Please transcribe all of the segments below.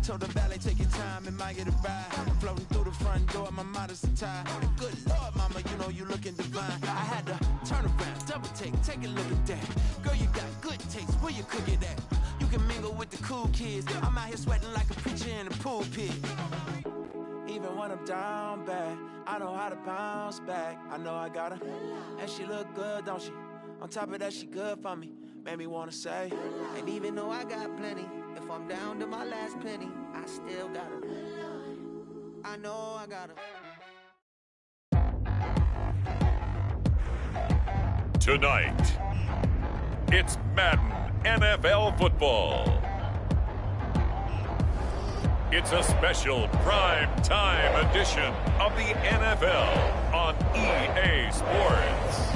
told the valet, take your time, it might get a ride. I'm floating through the front door, my modest attire. Good Lord, mama, you know you looking divine. I had to turn around, double take a look at that. Girl, you got good taste, where you cook it at? You can mingle with the cool kids. I'm out here sweating like a preacher in a pool pit. Even when I'm down bad, I know how to bounce back. I know I got her, and she look good, don't she? On top of that, she good for me. Made me wanna say, and even though I got plenty, if I'm down to my last penny, I still got her. I know I got her. Tonight, it's Madden NFL football. It's a special prime time edition of the NFL on EA Sports.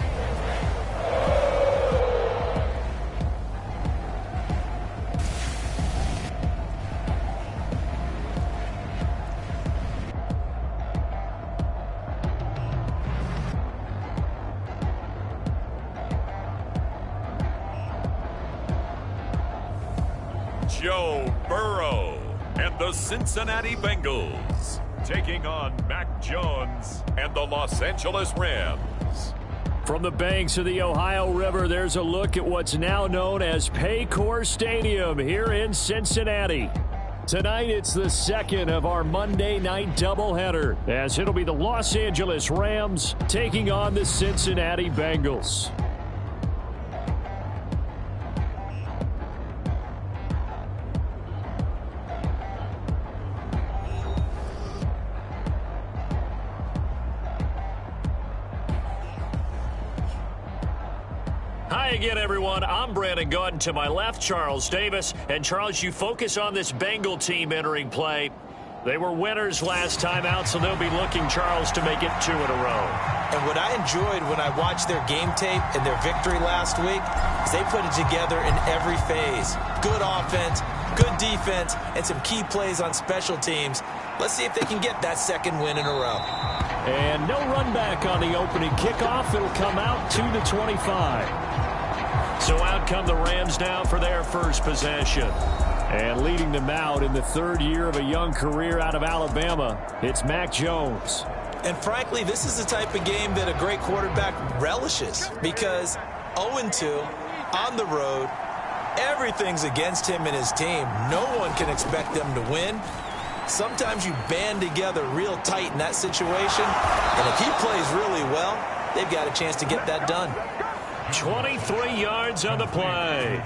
Joe Burrow and the Cincinnati Bengals taking on Mac Jones and the Los Angeles Rams. From the banks of the Ohio River, there's a look at what's now known as Paycor Stadium here in Cincinnati. Tonight, it's the second of our Monday night doubleheader, as it'll be the Los Angeles Rams taking on the Cincinnati Bengals. Hi again, everyone. I'm Brandon Gautin. To my left, Charles Davis. And, Charles, you focus on this Bengal team entering play. They were winners last time out, so they'll be looking, Charles, to make it 2 in a row. And what I enjoyed when I watched their game tape and their victory last week is they put it together in every phase. Good offense, good defense, and some key plays on special teams. Let's see if they can get that second win in a row. And no run back on the opening kickoff. It'll come out to the 25. So out come the Rams now for their first possession. And leading them out in the third year of a young career out of Alabama, it's Mac Jones. And frankly, this is the type of game that a great quarterback relishes, because 0-2 on the road, everything's against him and his team. No one can expect them to win. Sometimes you band together real tight in that situation, and if he plays really well, they've got a chance to get that done. 23 yards on the play.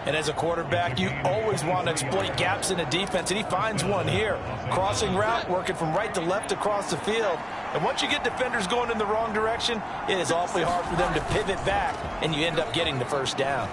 And as a quarterback, you always want to exploit gaps in a defense, and he finds one here. Crossing route, working from right to left across the field. And once you get defenders going in the wrong direction, it is awfully hard for them to pivot back, and you end up getting the first down.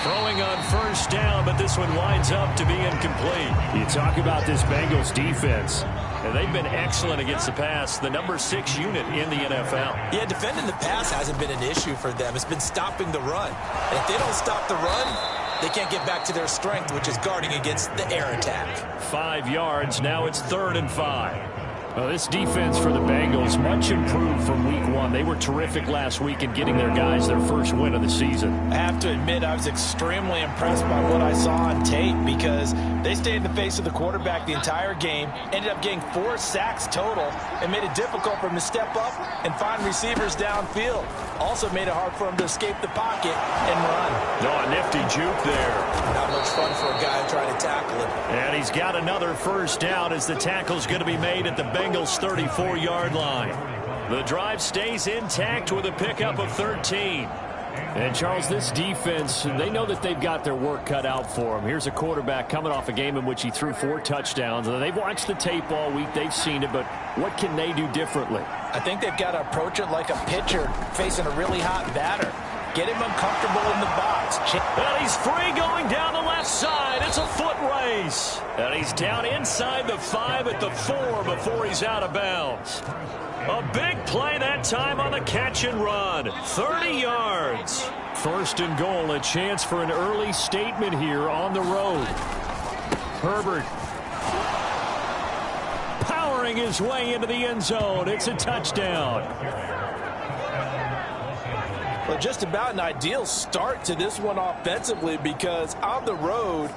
Throwing on first down, but this one winds up to be incomplete. You talk about this Bengals defense, and they've been excellent against the pass, the number 6 unit in the NFL. Yeah, defending the pass hasn't been an issue for them. It's been stopping the run. And if they don't stop the run, they can't get back to their strength, which is guarding against the air attack. 5 yards, now it's 3rd and 5. Well, this defense for the Bengals, much improved from week 1. They were terrific last week in getting their guys their first win of the season. I have to admit, I was extremely impressed by what I saw on tape, because they stayed in the face of the quarterback the entire game, ended up getting 4 sacks total, and made it difficult for him to step up and find receivers downfield. Also made it hard for him to escape the pocket and run. No, a nifty juke there. Not much fun for a guy trying to tackle him. And he's got another first down as the tackle's going to be made at the Bengals' 34-yard line. The drive stays intact with a pickup of 13. And, Charles, this defense, they know that they've got their work cut out for them. Here's a quarterback coming off a game in which he threw 4 touchdowns. They've watched the tape all week. They've seen it, but what can they do differently? I think they've got to approach it like a pitcher facing a really hot batter. Get him uncomfortable in the box. And he's free going down the left side. It's a foot race. And he's down inside the 5 at the 4 before he's out of bounds. A big play that time on the catch and run. 30 yards. 1st and goal, a chance for an early statement here on the road. Herbert powering his way into the end zone. It's a touchdown. Well, just about an ideal start to this one offensively, because on the road,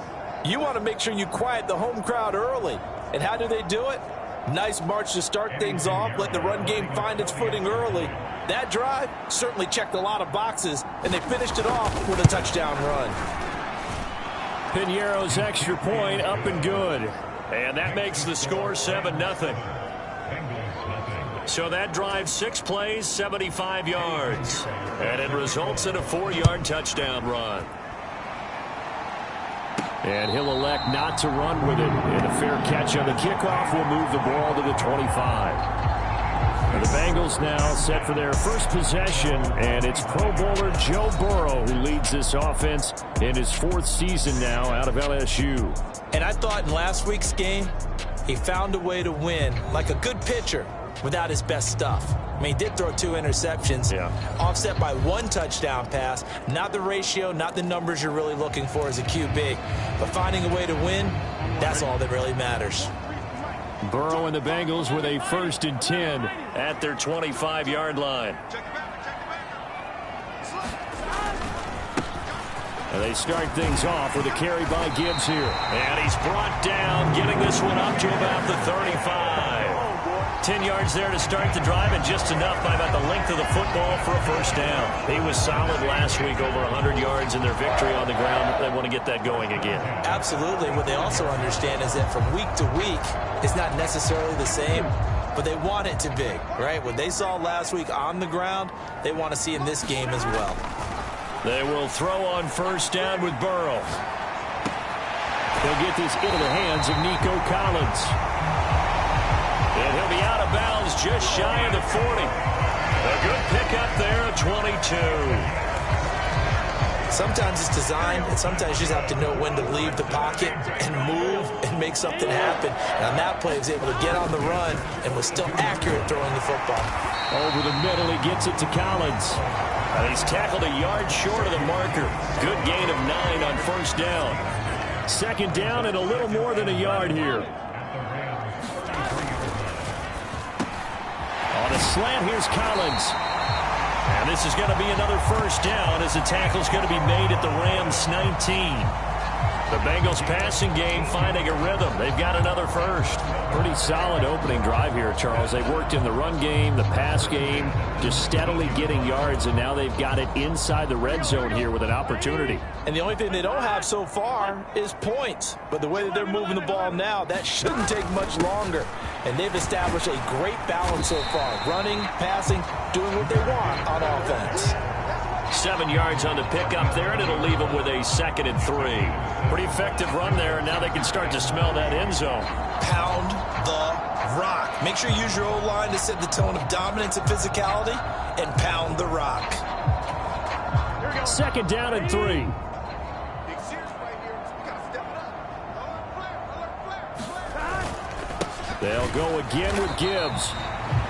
You want to make sure you quiet the home crowd early. And how do they do it? Nice march to start things off, let the run game find its footing early. That drive certainly checked a lot of boxes, and they finished it off with a touchdown run. Piñeiro's extra point up and good. And that makes the score 7-0. So that drive, 6 plays, 75 yards. And it results in a 4-yard touchdown run. And he'll elect not to run with it. And a fair catch on the kickoff will move the ball to the 25. And the Bengals now set for their first possession, and it's Pro Bowler Joe Burrow who leads this offense in his 4th season now out of LSU. And I thought in last week's game, he found a way to win like a good pitcher without his best stuff. I mean, he did throw 2 interceptions, offset by 1 touchdown pass. Not the ratio, not the numbers you're really looking for as a QB. But finding a way to win, that's all that really matters. Burrow and the Bengals with a 1st and 10 at their 25-yard line. And they start things off with a carry by Gibbs here. And he's brought down, getting this one up to about the 35. 10 yards there to start the drive, and just enough by about the length of the football for a 1st down. He was solid last week, over 100 yards in their victory on the ground. They want to get that going again. Absolutely. What they also understand is that from week to week, it's not necessarily the same, but they want it to be, right? What they saw last week on the ground, they want to see in this game as well. They will throw on 1st down with Burrow. They'll get this into the hands of Nico Collins. And he'll be out of bounds just shy of the 40. A good pickup there at 22. Sometimes it's design, and sometimes you just have to know when to leave the pocket and move and make something happen. And on that play, he was able to get on the run and was still accurate throwing the football. Over the middle, he gets it to Collins. And he's tackled a yard short of the marker. Good gain of 9 on 1st down. 2nd down and a little more than a yard here. On a slant, here's Collins. And this is going to be another 1st down as the tackle's going to be made at the Rams' 19. The Bengals passing game finding a rhythm. They've got another 1st. Pretty solid opening drive here, Charles. They worked in the run game, the pass game, just steadily getting yards, and now they've got it inside the red zone here with an opportunity. And the only thing they don't have so far is points. But the way that they're moving the ball now, that shouldn't take much longer. And they've established a great balance so far. Running, passing, doing what they want on offense. 7 yards on the pickup there, and it'll leave them with a 2nd and 3. Pretty effective run there, and now they can start to smell that end zone. Pound the rock. Make sure you use your O-line to set the tone of dominance and physicality, and pound the rock. 2nd down and 3. They'll go again with Gibbs.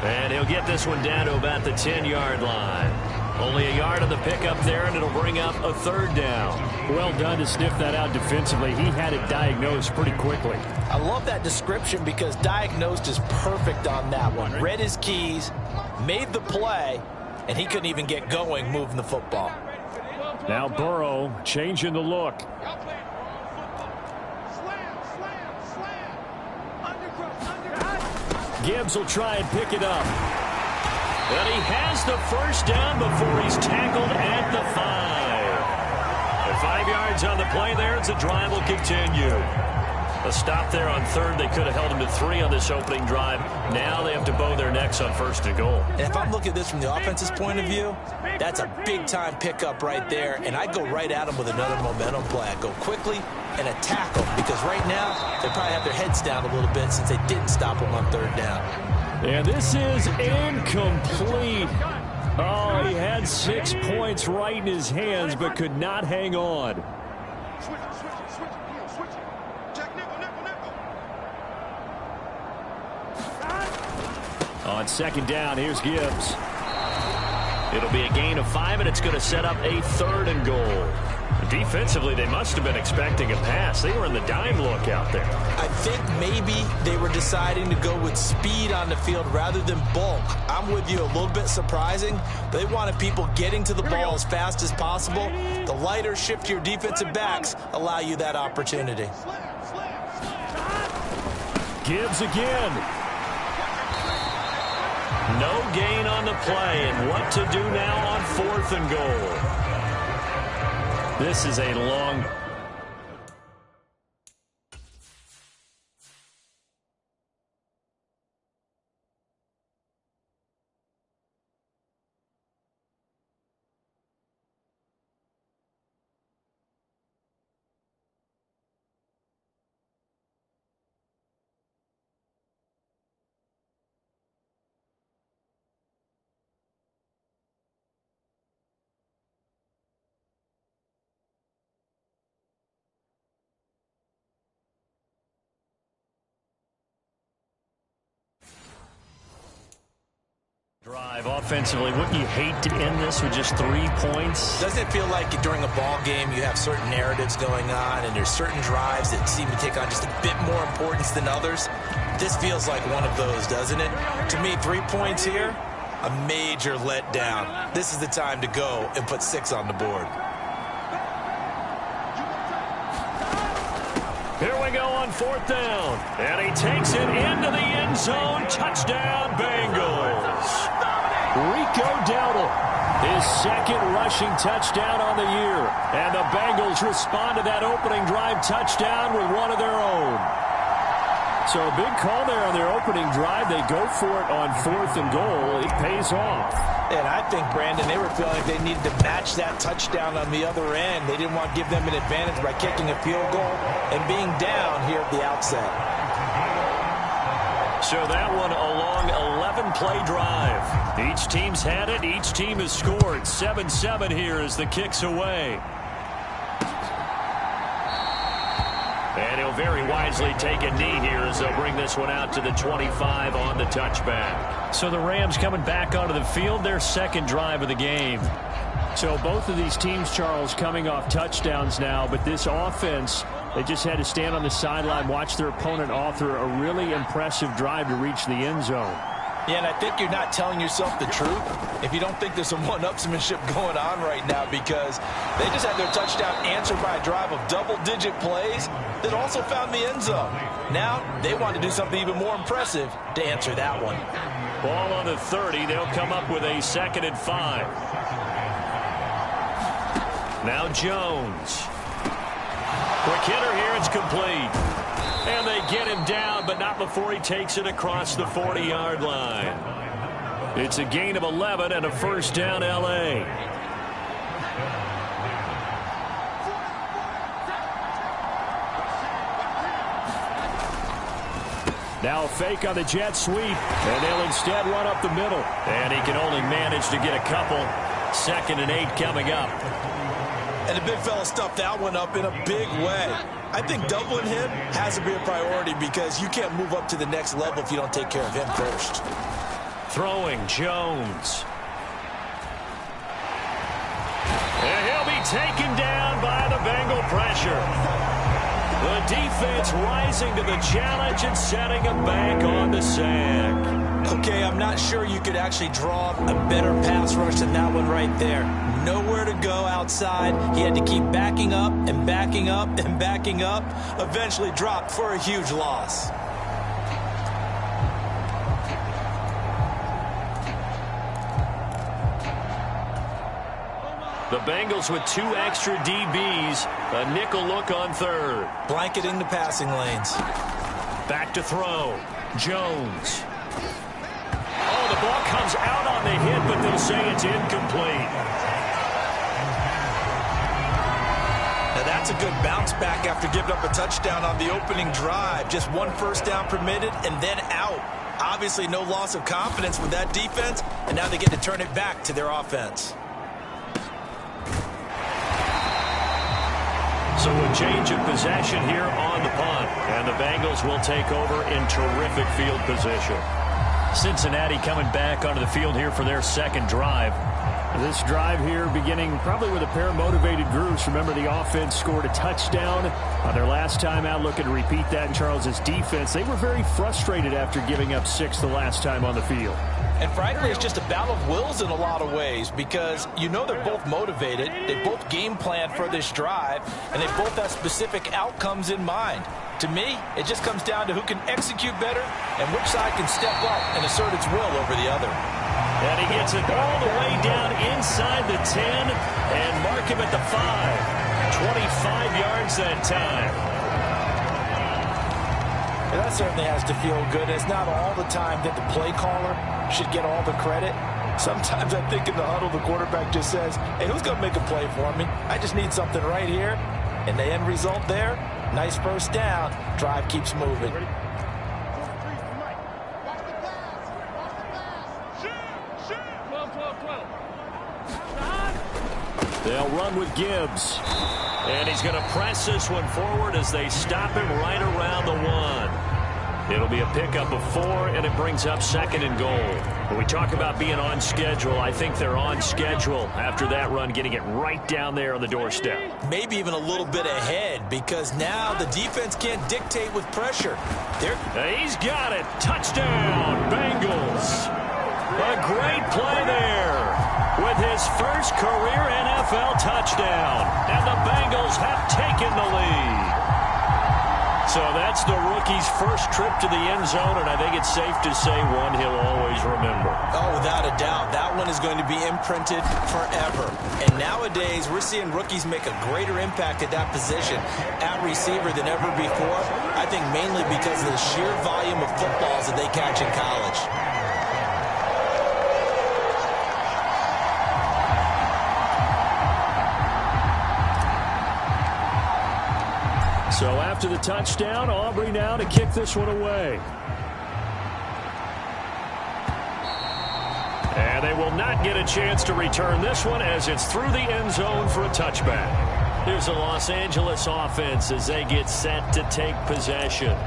And he'll get this one down to about the 10-yard line. Only a yard on the pickup there, and it'll bring up a 3rd down. Well done to sniff that out defensively. He had it diagnosed pretty quickly. I love that description because diagnosed is perfect on that one. Read his keys, made the play, and he couldn't even get going moving the football. Now Burrow changing the look. Gibbs will try and pick it up. And he has the 1st down before he's tackled at the 5. And 5 yards on the play there as the drive will continue. A stop there on 3rd. They could have held him to 3 on this opening drive. Now they have to bow their necks on 1st and goal. And if I'm looking at this from the offense's point of view, that's a big-time pickup right there. And I'd go right at him with another momentum play. I'd go quickly and attack them because right now they probably have their heads down a little bit since they didn't stop him on 3rd down. And this is incomplete. Oh, he had 6 points right in his hands but could not hang on. On 2nd down, here's Gibbs. It'll be a gain of 5, and it's going to set up a 3rd and goal. Defensively, they must have been expecting a pass. They were in the dime look out there. I think maybe they were deciding to go with speed on the field rather than bulk. I'm with you, a little bit surprising. They wanted people getting to the ball as fast as possible. The lighter, shiftier defensive backs allow you that opportunity. Gibbs again. No gain on the play, and what to do now on 4th and goal. This is a long... drive offensively. Wouldn't you hate to end this with just 3 points? Doesn't it feel like during a ball game you have certain narratives going on and there's certain drives that seem to take on just a bit more importance than others? This feels like one of those, doesn't it? To me, 3 points here, a major letdown. This is the time to go and put 6 on the board. Here we go on 4th down. And he takes it into the end zone. Touchdown, Bengals. Rico Dowdle, his 2nd rushing touchdown on the year. And the Bengals respond to that opening drive touchdown with one of their own. So a big call there on their opening drive. They go for it on 4th and goal. It pays off. And I think, Brandon, they were feeling like they needed to match that touchdown on the other end. They didn't want to give them an advantage by kicking a field goal and being down here at the outset. So that one a long 11-play drive. Each team's had it. Each team has scored. 7-7 here as the kick's away. And he'll very wisely take a knee here as they'll bring this one out to the 25 on the touchback. So the Rams coming back onto the field, their 2nd drive of the game. So both of these teams, Charles, coming off touchdowns now, but this offense, they just had to stand on the sideline, watch their opponent author a really impressive drive to reach the end zone. Yeah, and I think you're not telling yourself the truth if you don't think there's some one-upsmanship going on right now, because they just had their touchdown answered by a drive of double-digit plays that also found the end zone. Now they want to do something even more impressive to answer that one. Ball on the 30. They'll come up with a 2nd and 5. Now Jones. Quick hitter here. It's complete. And they get him down, but not before he takes it across the 40-yard line. It's a gain of 11 and a 1st down, L.A. Now a fake on the jet sweep, and they'll instead run up the middle. And he can only manage to get a couple. 2nd and 8 coming up. And the big fella stuffed that one up in a big way. I think doubling him has to be a priority because you can't move up to the next level if you don't take care of him first. Throwing Jones. And he'll be taken down by the Bengal pressure. The defense rising to the challenge and setting him back on the sack. Okay, I'm not sure you could actually draw a better pass rush than that one right there. Nowhere to go outside. He had to keep backing up and backing up and backing up. Eventually dropped for a huge loss. The Bengals with 2 extra DBs. A nickel look on 3rd. Blanketing the passing lanes. Back to throw. Jones. Oh, the ball comes out on the hit, but they'll say it's incomplete. Now that's a good bounce back after giving up a touchdown on the opening drive. Just 1 first down permitted and then out. Obviously no loss of confidence with that defense, and now they get to turn it back to their offense. So a change of possession here on the punt, and the Bengals will take over in terrific field position. Cincinnati coming back onto the field here for their 2nd drive. This drive here beginning probably with a pair of motivated groups. Remember, the offense scored a touchdown on their last time out, looking to repeat that in Charles's defense. They were very frustrated after giving up 6 the last time on the field. And frankly, it's just a battle of wills in a lot of ways because you know they're both motivated. They both game plan for this drive, and they both have specific outcomes in mind. To me, it just comes down to who can execute better and which side can step up and assert its will over the other. And he gets it all the way down inside the 10 and mark him at the 5. 25 yards that time. And that certainly has to feel good. It's not all the time that the play caller should get all the credit. Sometimes I think in the huddle, the quarterback just says, hey, who's going to make a play for me? I just need something right here. And the end result there, nice first down. Drive keeps moving. They'll run with Gibbs. And he's going to press this one forward as they stop him right around the 1. It'll be a pickup of 4, and it brings up 2nd and goal. When we talk about being on schedule, I think they're on schedule after that run, getting it right down there on the doorstep. Maybe even a little bit ahead because now the defense can't dictate with pressure. He's got it. Touchdown, Bengals. A great play there with his first career NFL touchdown. And the Bengals have taken the lead. So that's the rookie's first trip to the end zone, and I think it's safe to say one he'll always remember. Oh, without a doubt. That one is going to be imprinted forever. And nowadays, we're seeing rookies make a greater impact at that position at receiver than ever before. I think mainly because of the sheer volume of footballs that they catch in college. So after the touchdown, Aubrey now to kick this one away. And they will not get a chance to return this one as it's through the end zone for a touchback. Here's the Los Angeles offense as they get set to take possession.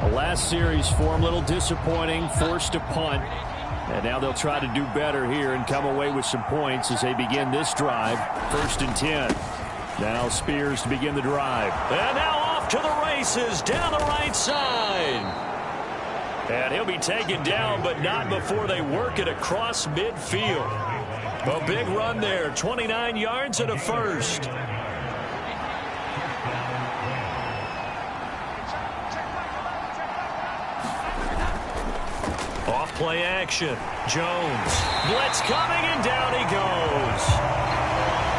The last series for them, a little disappointing, forced to punt. And now they'll try to do better here and come away with some points as they begin this drive. 1st and 10. Now Spears to begin the drive. And now off to the races down the right side. And he'll be taken down, but not before they work it across midfield. A big run there, 29 yards and a first. Off play action. Jones. Blitz coming, and down he goes.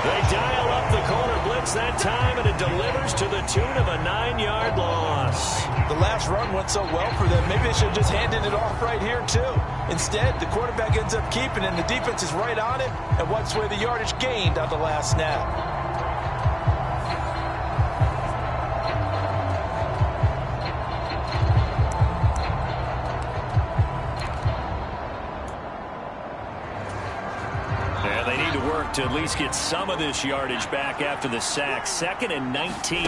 They dial up the corner blitz that time, and it delivers to the tune of a 9-yard loss. The last run went so well for them. Maybe they should have just handed it off right here, too. Instead, the quarterback ends up keeping it, and the defense is right on it and wipes away the yardage gained on the last snap. To at least get some of this yardage back after the sack. 2nd and 19.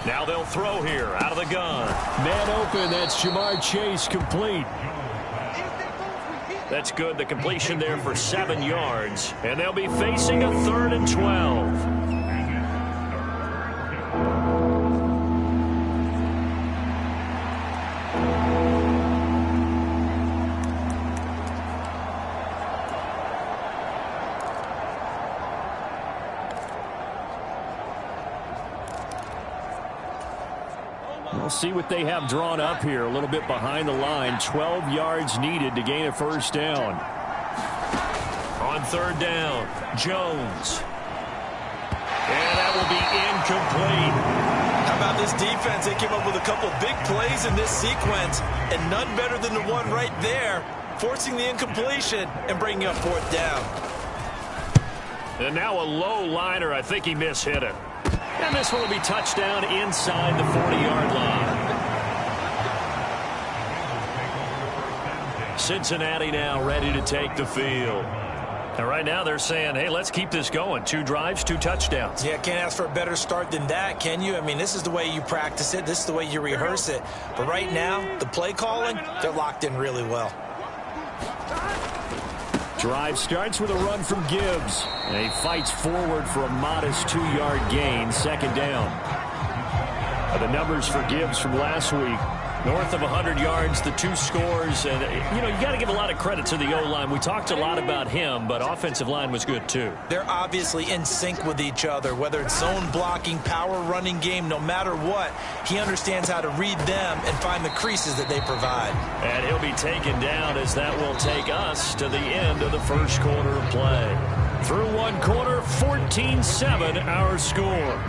Now they'll throw here out of the gun. Man open. That's Jamar Chase complete. That's good. The completion there for 7 yards. And they'll be facing a 3rd and 12. We'll see what they have drawn up here. A little bit behind the line. 12 yards needed to gain a first down. On 3rd down, Jones. And that will be incomplete. How about this defense? They came up with a couple big plays in this sequence, and none better than the one right there, forcing the incompletion and bringing up 4th down. And now a low liner. I think he mishit it. And this one will be touchdown inside the 40-yard line. Cincinnati now ready to take the field. And right now they're saying, hey, let's keep this going. 2 drives, 2 touchdowns. Yeah, can't ask for a better start than that, can you? I mean, this is the way you practice it. This is the way you rehearse it. But right now, the play calling, they're locked in really well. Drive starts with a run from Gibbs. And he fights forward for a modest 2-yard gain, second down. The numbers for Gibbs from last week, north of 100 yards, the 2 scores. And, you got to give a lot of credit to the O-line. We talked a lot about him, but offensive line was good too. They're obviously in sync with each other, whether it's zone blocking, power running game, no matter what. He understands how to read them and find the creases that they provide. And he'll be taken down as that will take us to the end of the first quarter of play. Through one quarter, 14-7 our score.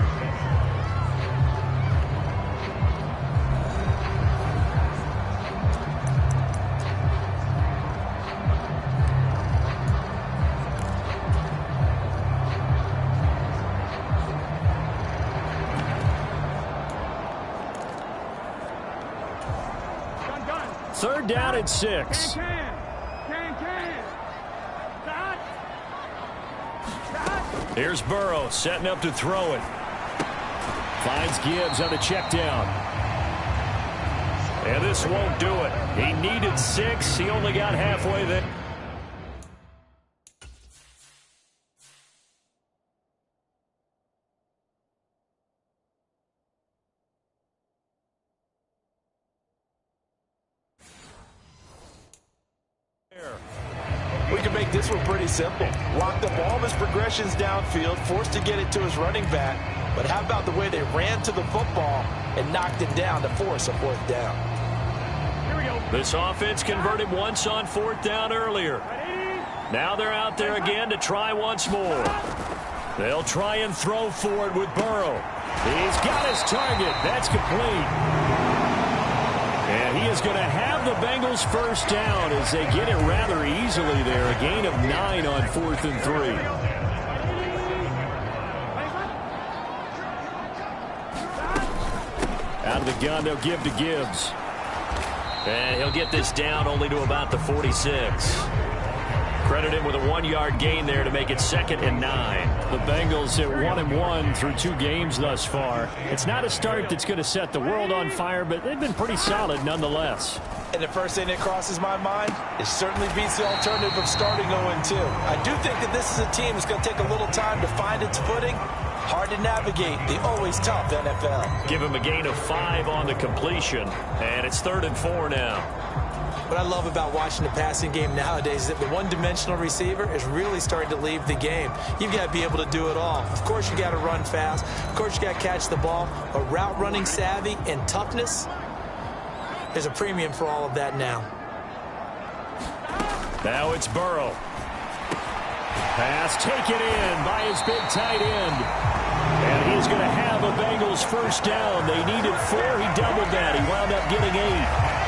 Third down at 6. Here's Burrow setting up to throw it. Finds Gibbs on a check down. And this won't do it. He needed 6. He only got halfway there. We can make this one pretty simple. Locked up all of his progressions downfield, forced to get it to his running back. But how about the way they ran to the football and knocked it down to force a 4th down? Here we go. This offense converted once on 4th down earlier. Now they're out there again to try once more. They'll try and throw for it with Burrow. He's got his target. That's complete. And he is going to have the Bengals first down as they get it rather easily there. A gain of 9 on 4th and 3. Out of the gun, they'll give to Gibbs. And he'll get this down only to about the 46. Credit him with a 1-yard gain there to make it 2nd and 9. The Bengals at 1-1 through 2 games thus far. It's not a start that's going to set the world on fire, but they've been pretty solid nonetheless. And the first thing that crosses my mind, it certainly beats the alternative of starting 0-2. I do think that this is a team that's going to take a little time to find its footing. Hard to navigate the always tough NFL. Give him a gain of 5 on the completion, and it's 3rd and 4 now. What I love about watching the passing game nowadays is that the one-dimensional receiver is really starting to leave the game. You've got to be able to do it all. Of course, you got to run fast. Of course, you got to catch the ball. But route running savvy and toughness, there's a premium for all of that now. Now it's Burrow. Pass taken in by his big tight end. And he's going to have a Bengals first down. They needed 4. He doubled that. He wound up getting 8.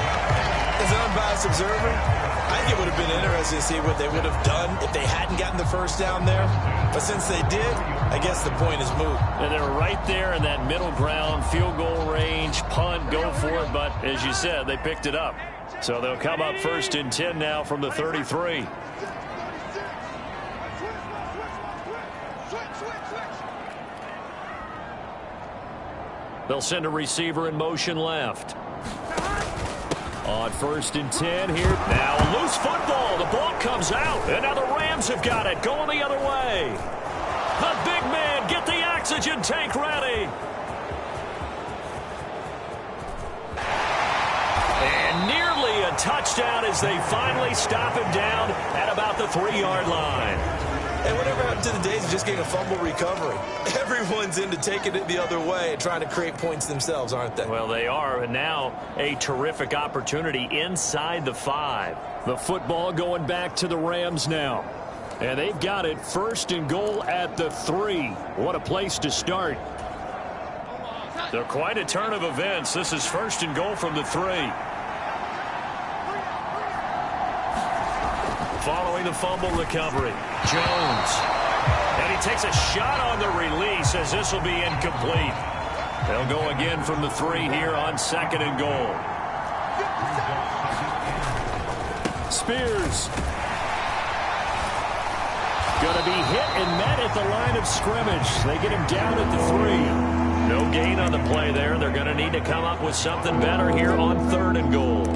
As an unbiased observer, I think it would have been interesting to see what they would have done if they hadn't gotten the first down there. But since they did, I guess the point is moot. And they're right there in that middle ground, field goal range, punt, go for it. But as you said, they picked it up. So they'll come up 1st and 10 now from the 33. They'll send a receiver in motion left. On 1st and 10 here. Now a loose football. The ball comes out. And now the Rams have got it. Going the other way. The big man, get the oxygen tank ready. And nearly a touchdown as they finally stop him down at about the 3-yard line. And whatever happened to the days of just getting a fumble recovery? Everyone's into taking it the other way and trying to create points themselves, aren't they? Well, they are. And now a terrific opportunity inside the 5. The football going back to the Rams now. And they've got it 1st and goal at the 3. What a place to start. They're quite a turn of events. This is 1st and goal from the 3. Following the fumble recovery, Jones. And he takes a shot on the release as this will be incomplete. They'll go again from the 3 here on 2nd and goal. Spears. Going to be hit and met at the line of scrimmage. They get him down at the 3. No gain on the play there. They're going to need to come up with something better here on 3rd and goal.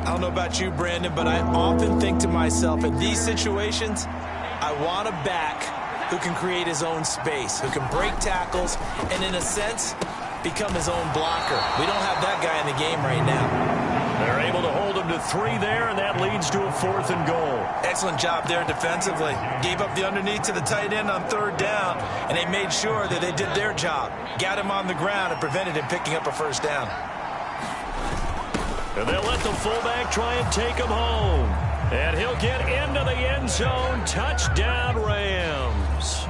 I don't know about you, Brandon, but I often think to myself, in these situations, I want a back who can create his own space, who can break tackles, and in a sense, become his own blocker. We don't have that guy in the game right now. They're able to hold him to 3 there, and that leads to a 4th and goal. Excellent job there defensively. Gave up the underneath to the tight end on 3rd down, and they made sure that they did their job. Got him on the ground and prevented him picking up a 1st down. And they'll let the fullback try and take him home. And he'll get into the end zone. Touchdown, Rams.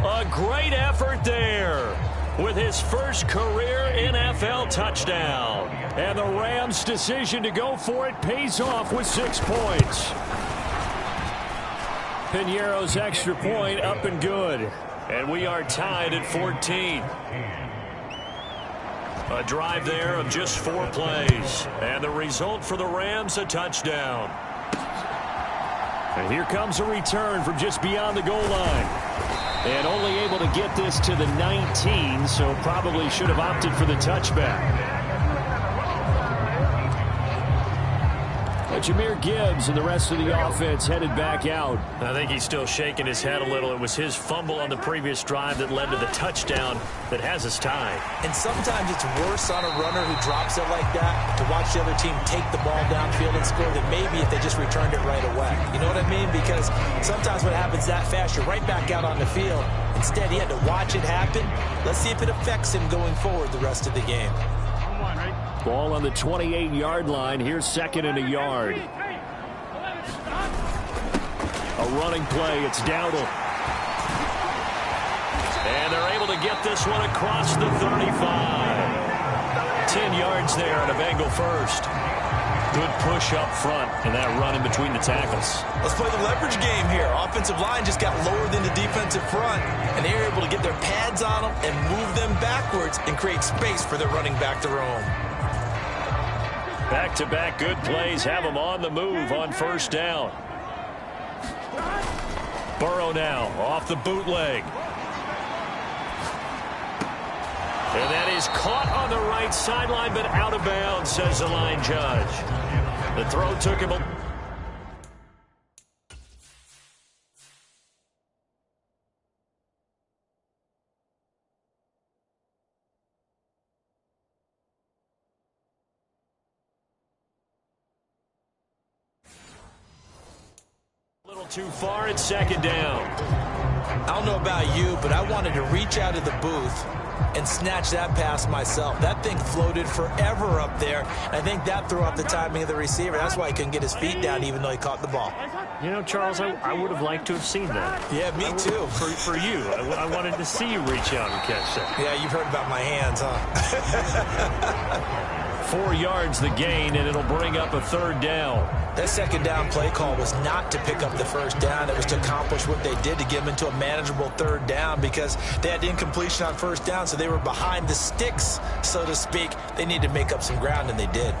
A great effort there with his first career NFL touchdown. And the Rams' decision to go for it pays off with 6 points. Piñeiro's extra point up and good. And we are tied at 14. A drive there of just 4 plays. And the result for the Rams, a touchdown. And here comes a return from just beyond the goal line. And only able to get this to the 19, so probably should have opted for the touchback. Jahmyr Gibbs and the rest of the offense headed back out. I think he's still shaking his head a little. It was his fumble on the previous drive that led to the touchdown that has us tied. And sometimes it's worse on a runner who drops it like that to watch the other team take the ball downfield and score than maybe if they just returned it right away. You know what I mean? Because sometimes when it happens that fast, you're right back out on the field. Instead, he had to watch it happen. Let's see if it affects him going forward the rest of the game. Ball on the 28-yard line. Here's 2nd and a yard. A running play. It's Dowdle. And they're able to get this one across the 35. 10 yards there on a Bengal first. Good push up front and that run in between the tackles. Let's play the leverage game here. Offensive line just got lower than the defensive front, and they were able to get their pads on them and move them backwards and create space for their running back to roam. Back-to-back good plays have them on the move on 1st down. Burrow now off the bootleg. And that is caught on the right sideline, but out of bounds, says the line judge. The throw took him a... too far at 2nd down. I don't know about you, but I wanted to reach out of the booth and snatch that pass myself. That thing floated forever up there, and I think that threw off the timing of the receiver. That's why he couldn't get his feet down even though he caught the ball. You know, Charles, I would have liked to have seen that. Yeah, me too. For you. I wanted to see you reach out and catch that. Yeah, you've heard about my hands, huh? 4 yards the gain, and it'll bring up a 3rd down. That 2nd down play call was not to pick up the 1st down. It was to accomplish what they did to get them into a manageable 3rd down because they had incompletion on 1st down, so they were behind the sticks, so to speak. They needed to make up some ground, and they did.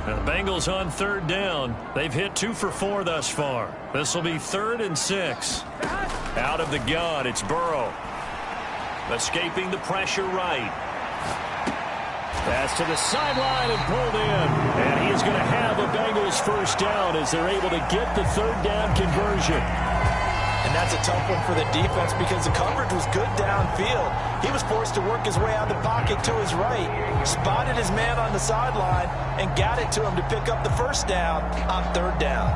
The Bengals on 3rd down. They've hit 2 for 4 thus far. This will be 3rd and 6. Out of the gun, it's Burrow. Escaping the pressure right. Pass to the sideline and pulled in. And he is going to have a Bengals 1st down as they're able to get the 3rd down conversion. And that's a tough one for the defense because the coverage was good downfield. He was forced to work his way out of the pocket to his right, spotted his man on the sideline, and got it to him to pick up the 1st down on 3rd down.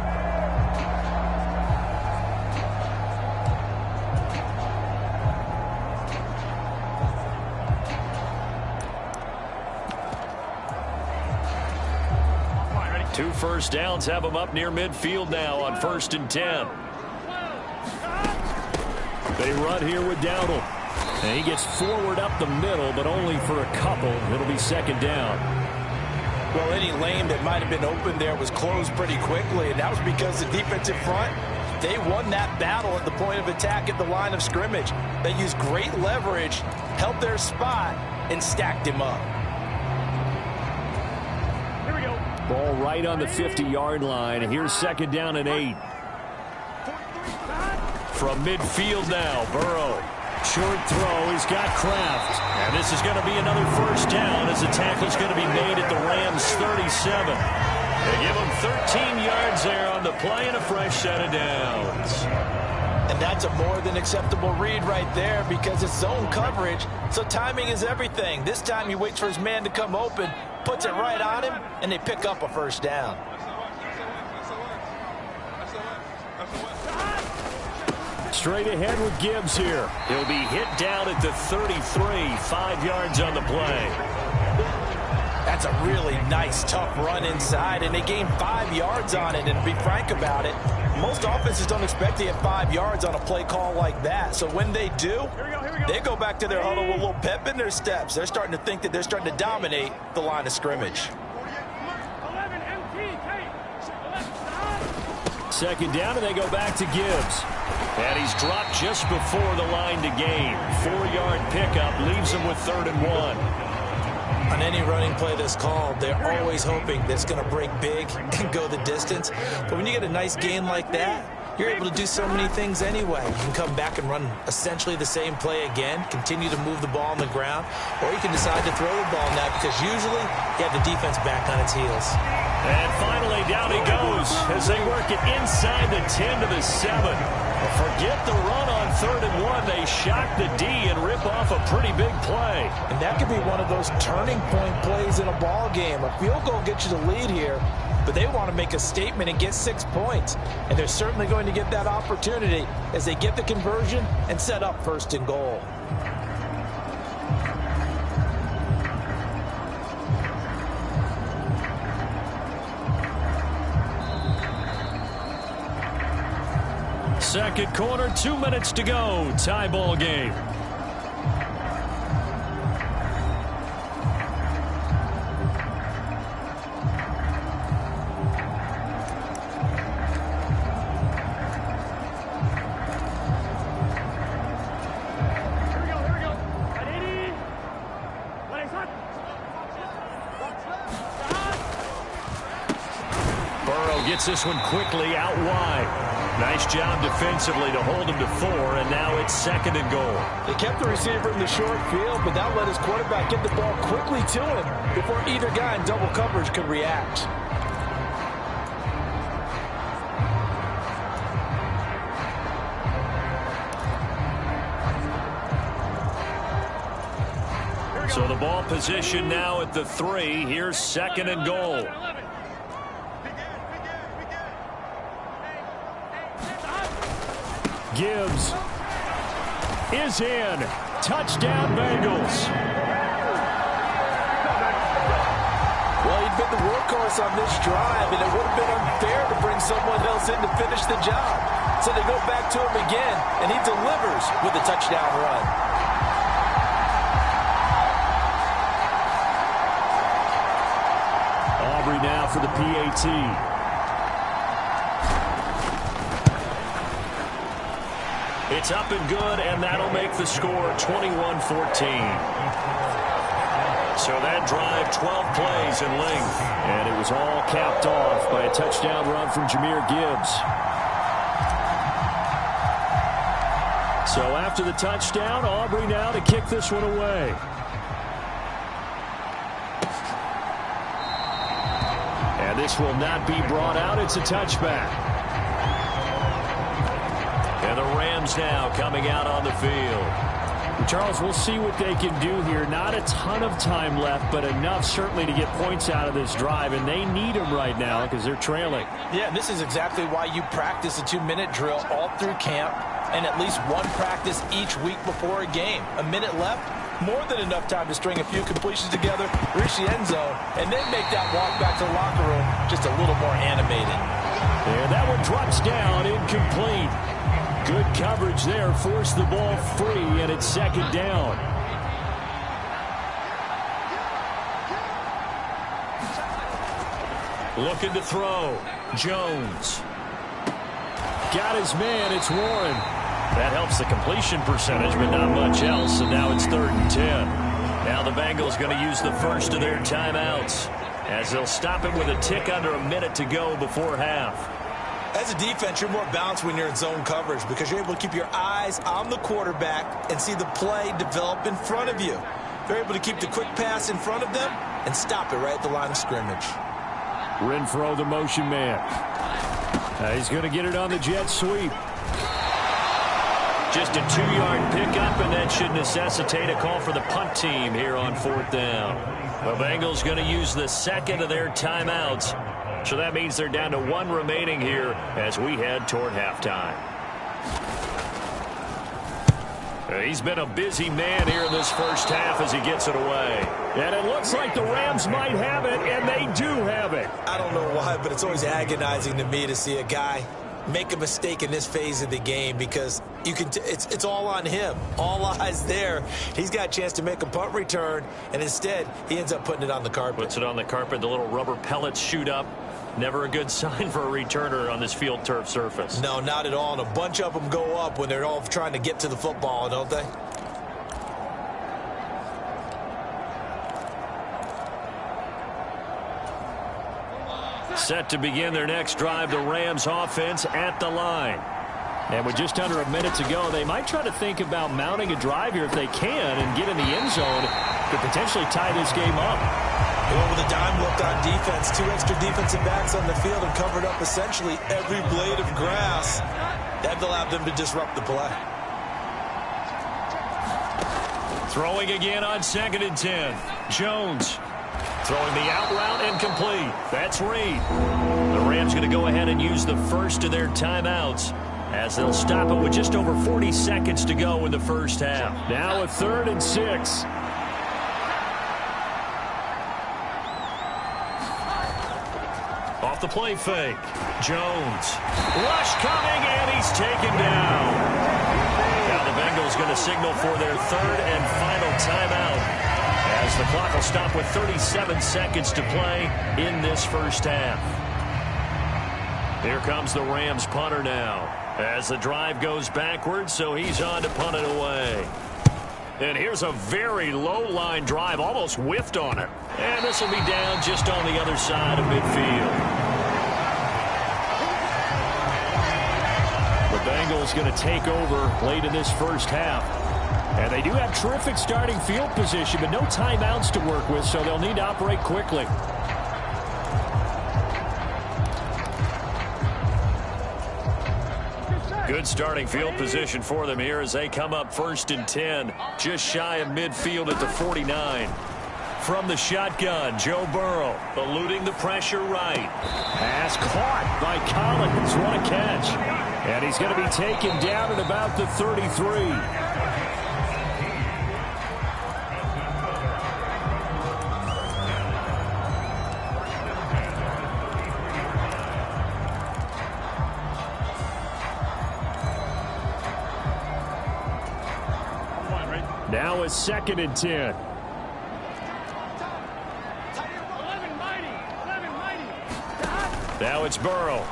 Two 1st downs have them up near midfield now on 1st and 10. They run here with Dowdle. And he gets forward up the middle, but only for a couple. It'll be 2nd down. Well, any lane that might have been open there was closed pretty quickly, and that was because the defensive front, they won that battle at the point of attack at the line of scrimmage. They used great leverage, held their spot, and stacked him up. Here we go. Ball right on the 50-yard line. Here's 2nd down and 8. From midfield now, Burrow. Short throw. He's got Kraft. And this is going to be another first down as the tackle's going to be made at the Rams' 37. They give him 13 yards there on the play and a fresh set of downs. And that's a more than acceptable read right there because it's zone coverage, so timing is everything. This time he waits for his man to come open, puts it right on him, and they pick up a first down. Straight ahead with Gibbs here. He'll be hit down at the 33, 5 yards on the play. That's a really nice, tough run inside, and they gained 5 yards on it. And to be frank about it, most offenses don't expect to get 5 yards on a play call like that. So when they do, they go back to their huddle with a little pep in their steps. They're starting to think that they're starting to dominate the line of scrimmage. Second down, and they go back to Gibbs. And he's dropped just before the line to gain. 4-yard pickup leaves him with 3rd and 1. On any running play that's called, they're always hoping that it's going to break big and go the distance. But when you get a nice gain like that, you're able to do so many things anyway. You can come back and run essentially the same play again, continue to move the ball on the ground, or you can decide to throw the ball now because usually you have the defense back on its heels. And finally, down he goes as they work it inside the 10 to the 7. Forget the run on 3rd and 1. They shock the D and rip off a pretty big play. And that could be one of those turning point plays in a ball game. A field goal gets you the lead here, but they want to make a statement and get 6 points. And they're certainly going to get that opportunity as they get the conversion and set up 1st and goal. Second quarter, 2 minutes to go. Tie ball game. Burrow gets this one quickly out wide. Nice job defensively to hold him to 4, and now it's 2nd and goal. They kept the receiver in the short field, but that let his quarterback get the ball quickly to him before either guy in double coverage could react. So the ball position now at the 3. Here's 2nd and goal. Gibbs is in. Touchdown, Bengals. Well, he'd been the workhorse on this drive, and it would have been unfair to bring someone else in to finish the job. So they go back to him again, and he delivers with a touchdown run. Aubrey now for the PAT. It's up and good, and that'll make the score 21-14. So that drive, 12 plays in length. And it was all capped off by a touchdown run from Jahmyr Gibbs. So after the touchdown, Aubrey now to kick this one away. And this will not be brought out. It's a touchback. And the Rams now coming out on the field. Charles, we'll see what they can do here. Not a ton of time left, but enough certainly to get points out of this drive, and they need them right now because they're trailing. Yeah, this is exactly why you practice a 2-minute drill all through camp and at least one practice each week before a game. A minute left, more than enough time to string a few completions together, reach the end zone, and then make that walk back to the locker room just a little more animated. And that one drops down, incomplete. Good coverage there, forced the ball free, and it's 2nd down. Looking to throw. Jones. Got his man, it's Warren. That helps the completion percentage, but not much else, and now it's 3rd and 10. Now the Bengals going to use the first of their timeouts as they'll stop it with a tick under a minute to go before half. As a defense, you're more balanced when you're in zone coverage because you're able to keep your eyes on the quarterback and see the play develop in front of you. They're able to keep the quick pass in front of them and stop it right at the line of scrimmage. Renfro, the motion man. He's going to get it on the jet sweep. Just a 2-yard pickup, and that should necessitate a call for the punt team here on 4th down. The Bengals going to use the second of their timeouts. So that means they're down to 1 remaining here as we head toward halftime. He's been a busy man here in this first half as he gets it away. And it looks like the Rams might have it, and they do have it. I don't know why, but it's always agonizing to me to see a guy make a mistake in this phase of the game because it's all on him. All eyes there. He's got a chance to make a punt return, and instead he ends up putting it on the carpet. Puts it on the carpet. The little rubber pellets shoot up. Never a good sign for a returner on this field turf surface. No, not at all. And a bunch of them go up when they're all trying to get to the football, don't they? Set to begin their next drive, the Rams offense at the line. And with just under a minute to go, they might try to think about mounting a drive here if they can and get in the end zone to potentially tie this game up. With a dime look on defense, 2 extra defensive backs on the field and covered up essentially every blade of grass. That allowed them to disrupt the play. Throwing again on 2nd and 10. Jones throwing the out route incomplete. That's Reed. The Rams going to go ahead and use the first of their timeouts as they'll stop it with just over 40 seconds to go in the first half. Now a 3rd and 6. Off the play fake. Jones. Rush coming, and he's taken down. Now the Bengals going to signal for their 3rd and final timeout as the clock will stop with 37 seconds to play in this first half. Here comes the Rams punter now as the drive goes backwards, so he's on to punt it away. And here's a very low-line drive, almost whiffed on it. And this will be down just on the other side of midfield. The Bengals going to take over late in this first half. And they do have terrific starting field position, but no timeouts to work with, so they'll need to operate quickly. Good starting field position for them here as they come up 1st and 10, just shy of midfield at the 49. From the shotgun, Joe Burrow eluding the pressure right. Pass caught by Collins. What a catch. And he's going to be taken down at about the 33. Now a 2nd and 10. Now it's Burrow.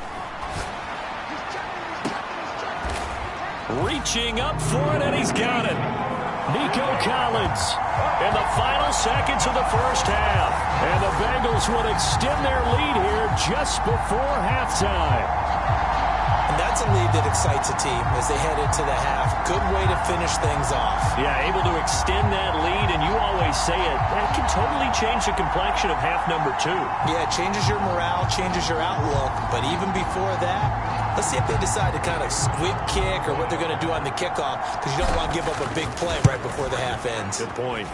Reaching up for it, and he's got it. Nico Collins in the final seconds of the first half. And the Bengals would extend their lead here just before halftime. And that's a lead that excites a team as they head into the half. Good way to finish things off. Yeah, able to extend that lead, and you always say it, that can totally change the complexion of half number 2. Yeah, it changes your morale, changes your outlook. But even before that, let's see if they decide to kind of squib kick or what they're going to do on the kickoff, because you don't want to give up a big play right before the half ends. Good point.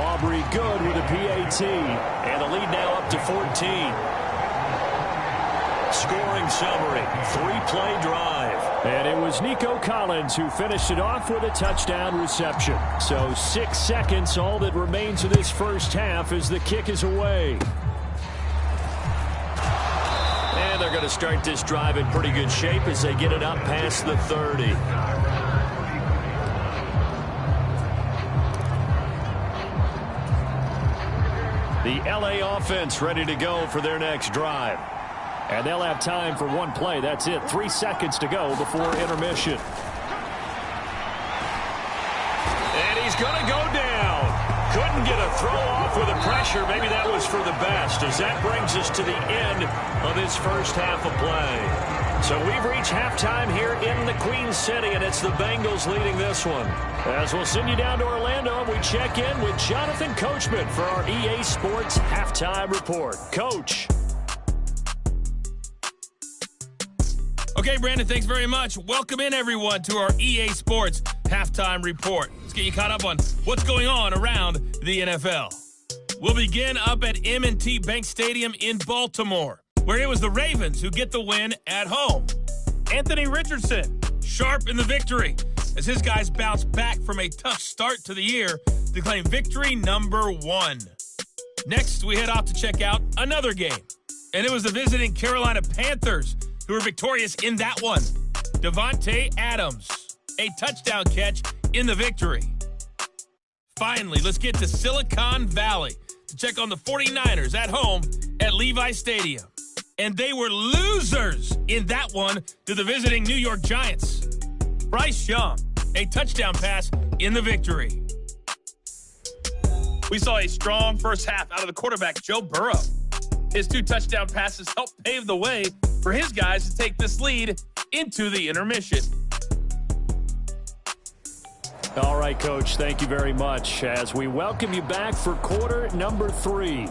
Aubrey good with a PAT. And the lead now up to 14. Scoring summary, 3-play drive. And it was Nico Collins who finished it off with a touchdown reception. So 6 seconds, all that remains of this first half as the kick is away. And they're going to start this drive in pretty good shape as they get it up past the 30. The LA offense ready to go for their next drive. And they'll have time for one play. That's it. 3 seconds to go before intermission. And he's going to go down. Couldn't get a throw off with the pressure. Maybe that was for the best as that brings us to the end of this first half of play. So we've reached halftime here in the Queen City, and it's the Bengals leading this one. As we'll send you down to Orlando, and we check in with Jonathan Coachman for our EA Sports Halftime Report. Coach. Okay, Brandon, thanks very much. Welcome in, everyone, to our EA Sports Halftime Report. Let's get you caught up on what's going on around the NFL. We'll begin up at M&T Bank Stadium in Baltimore, where it was the Ravens who get the win at home. Anthony Richardson, sharp in the victory, as his guys bounce back from a tough start to the year to claim victory number 1. Next, we head off to check out another game, and it was the visiting Carolina Panthers who were victorious in that one. Devontae Adams, a touchdown catch in the victory. Finally, let's get to Silicon Valley to check on the 49ers at home at Levi Stadium. And they were losers in that one to the visiting New York Giants. Bryce Young, a touchdown pass in the victory. We saw a strong first half out of the quarterback, Joe Burrow. His 2 touchdown passes helped pave the way for his guys to take this lead into the intermission. All right, Coach, thank you very much as we welcome you back for quarter number 3.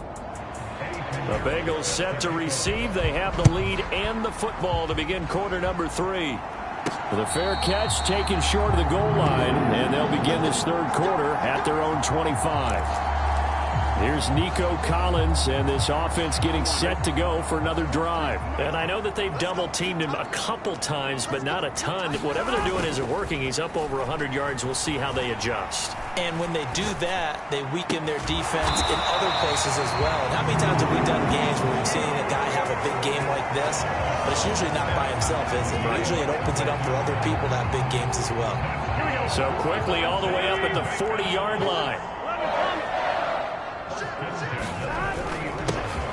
The Bengals set to receive. They have the lead and the football to begin quarter number 3. With a fair catch taken short of the goal line, and they'll begin this third quarter at their own 25. Here's Nico Collins, and this offense getting set to go for another drive. And I know that they've double-teamed him a couple times, but not a ton. Whatever they're doing isn't working. He's up over 100 yards. We'll see how they adjust. And when they do that, they weaken their defense in other places as well. And how many times have we done games where we've seen a guy have a big game like this? But it's usually not by himself, is it? Right. Usually it opens it up for other people to have big games as well. So quickly all the way up at the 40-yard line.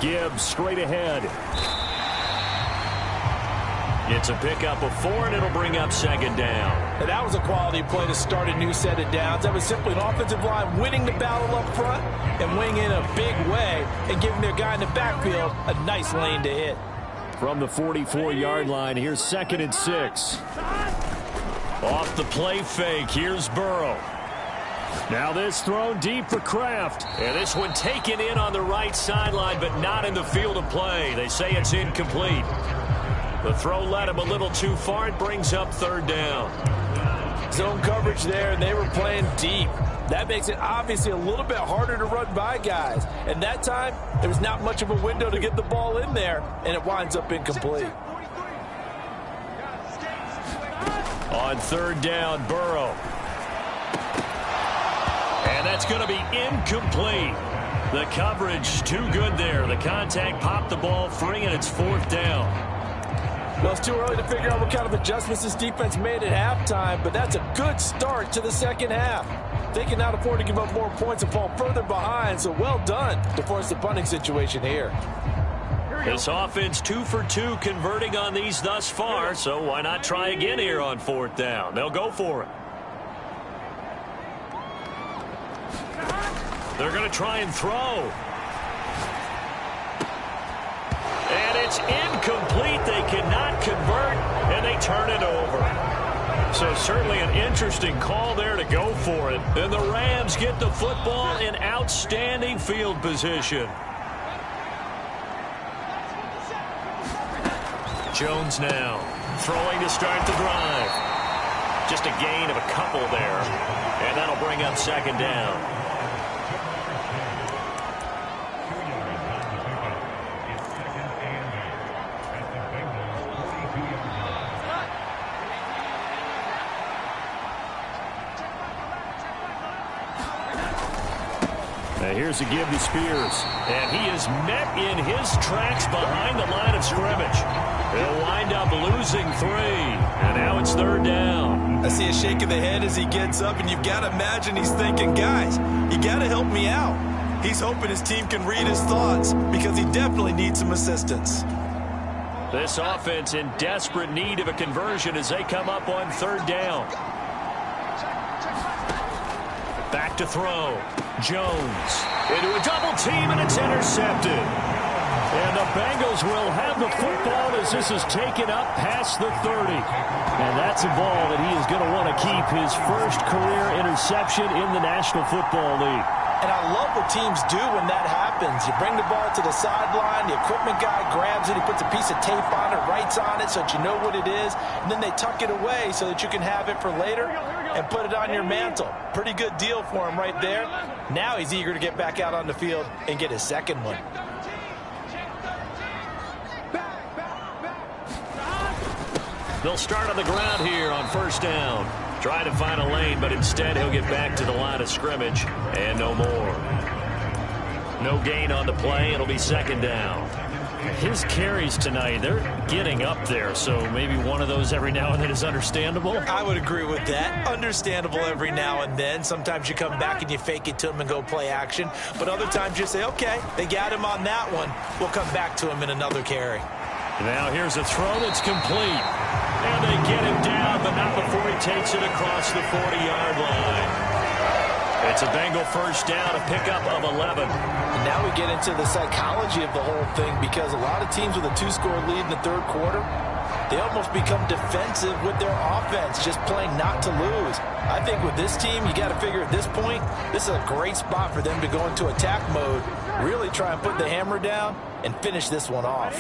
Gibbs straight ahead. It's a pickup of 4, and it'll bring up second down. And that was a quality play to start a new set of downs. That was simply an offensive line winning the battle up front and winning in a big way and giving their guy in the backfield a nice lane to hit. From the 44-yard line, here's 2nd and 6. Off the play fake, here's Burrow. Now this thrown deep for Kraft. And this one taken in on the right sideline, but not in the field of play. They say it's incomplete. The throw led him a little too far. It brings up third down. Zone coverage there, and they were playing deep. That makes it obviously a little bit harder to run by guys. And that time, there was not much of a window to get the ball in there, and it winds up incomplete. On third down, Burrow. And that's going to be incomplete. The coverage too good there. The contact popped the ball free, and it's 4th down. Well, it's too early to figure out what kind of adjustments this defense made at halftime, but that's a good start to the second half. They cannot afford to give up more points and fall further behind, so well done to force the punting situation here. This offense 2 for 2 converting on these thus far, so why not try again here on 4th down? They'll go for it. They're going to try and throw. And it's incomplete. They cannot convert, and they turn it over. So certainly an interesting call there to go for it. And the Rams get the football in outstanding field position. Jones now throwing to start the drive. Just a gain of a couple there, and that'll bring up second down. Here's a give to Spears. And he is met in his tracks behind the line of scrimmage. They'll wind up losing 3. And now it's third down. I see a shake of the head as he gets up, and you've got to imagine he's thinking, guys, you got to help me out. He's hoping his team can read his thoughts because he definitely needs some assistance. This offense in desperate need of a conversion as they come up on third down. Back to throw. Jones into a double team, and it's intercepted. And the Bengals will have the football as this is taken up past the 30. And that's a ball that he is going to want to keep, his first career interception in the National Football League. And I love what teams do when that happens. You bring the ball to the sideline, the equipment guy grabs it, he puts a piece of tape on it, writes on it so that you know what it is, and then they tuck it away so that you can have it for later and put it on your mantle. Pretty good deal for him right there. Now he's eager to get back out on the field and get his second one. They'll start on the ground here on first down. Try to find a lane, but instead he'll get back to the line of scrimmage and no more. No gain on the play. It'll be second down. His carries tonight, they're getting up there, so maybe one of those every now and then is understandable. I would agree with that. Understandable every now and then. Sometimes you come back and you fake it to him and go play action. But other times you say, okay, they got him on that one. We'll come back to him in another carry. Now here's a throw that's complete. And they get him down, but not before he takes it across the 40-yard line. It's a Bengal first down, a pickup of 11. And now we get into the psychology of the whole thing, because a lot of teams with a 2-score lead in the third quarter, they almost become defensive with their offense, just playing not to lose. I think with this team, you got to figure at this point, this is a great spot for them to go into attack mode, really try and put the hammer down and finish this one off.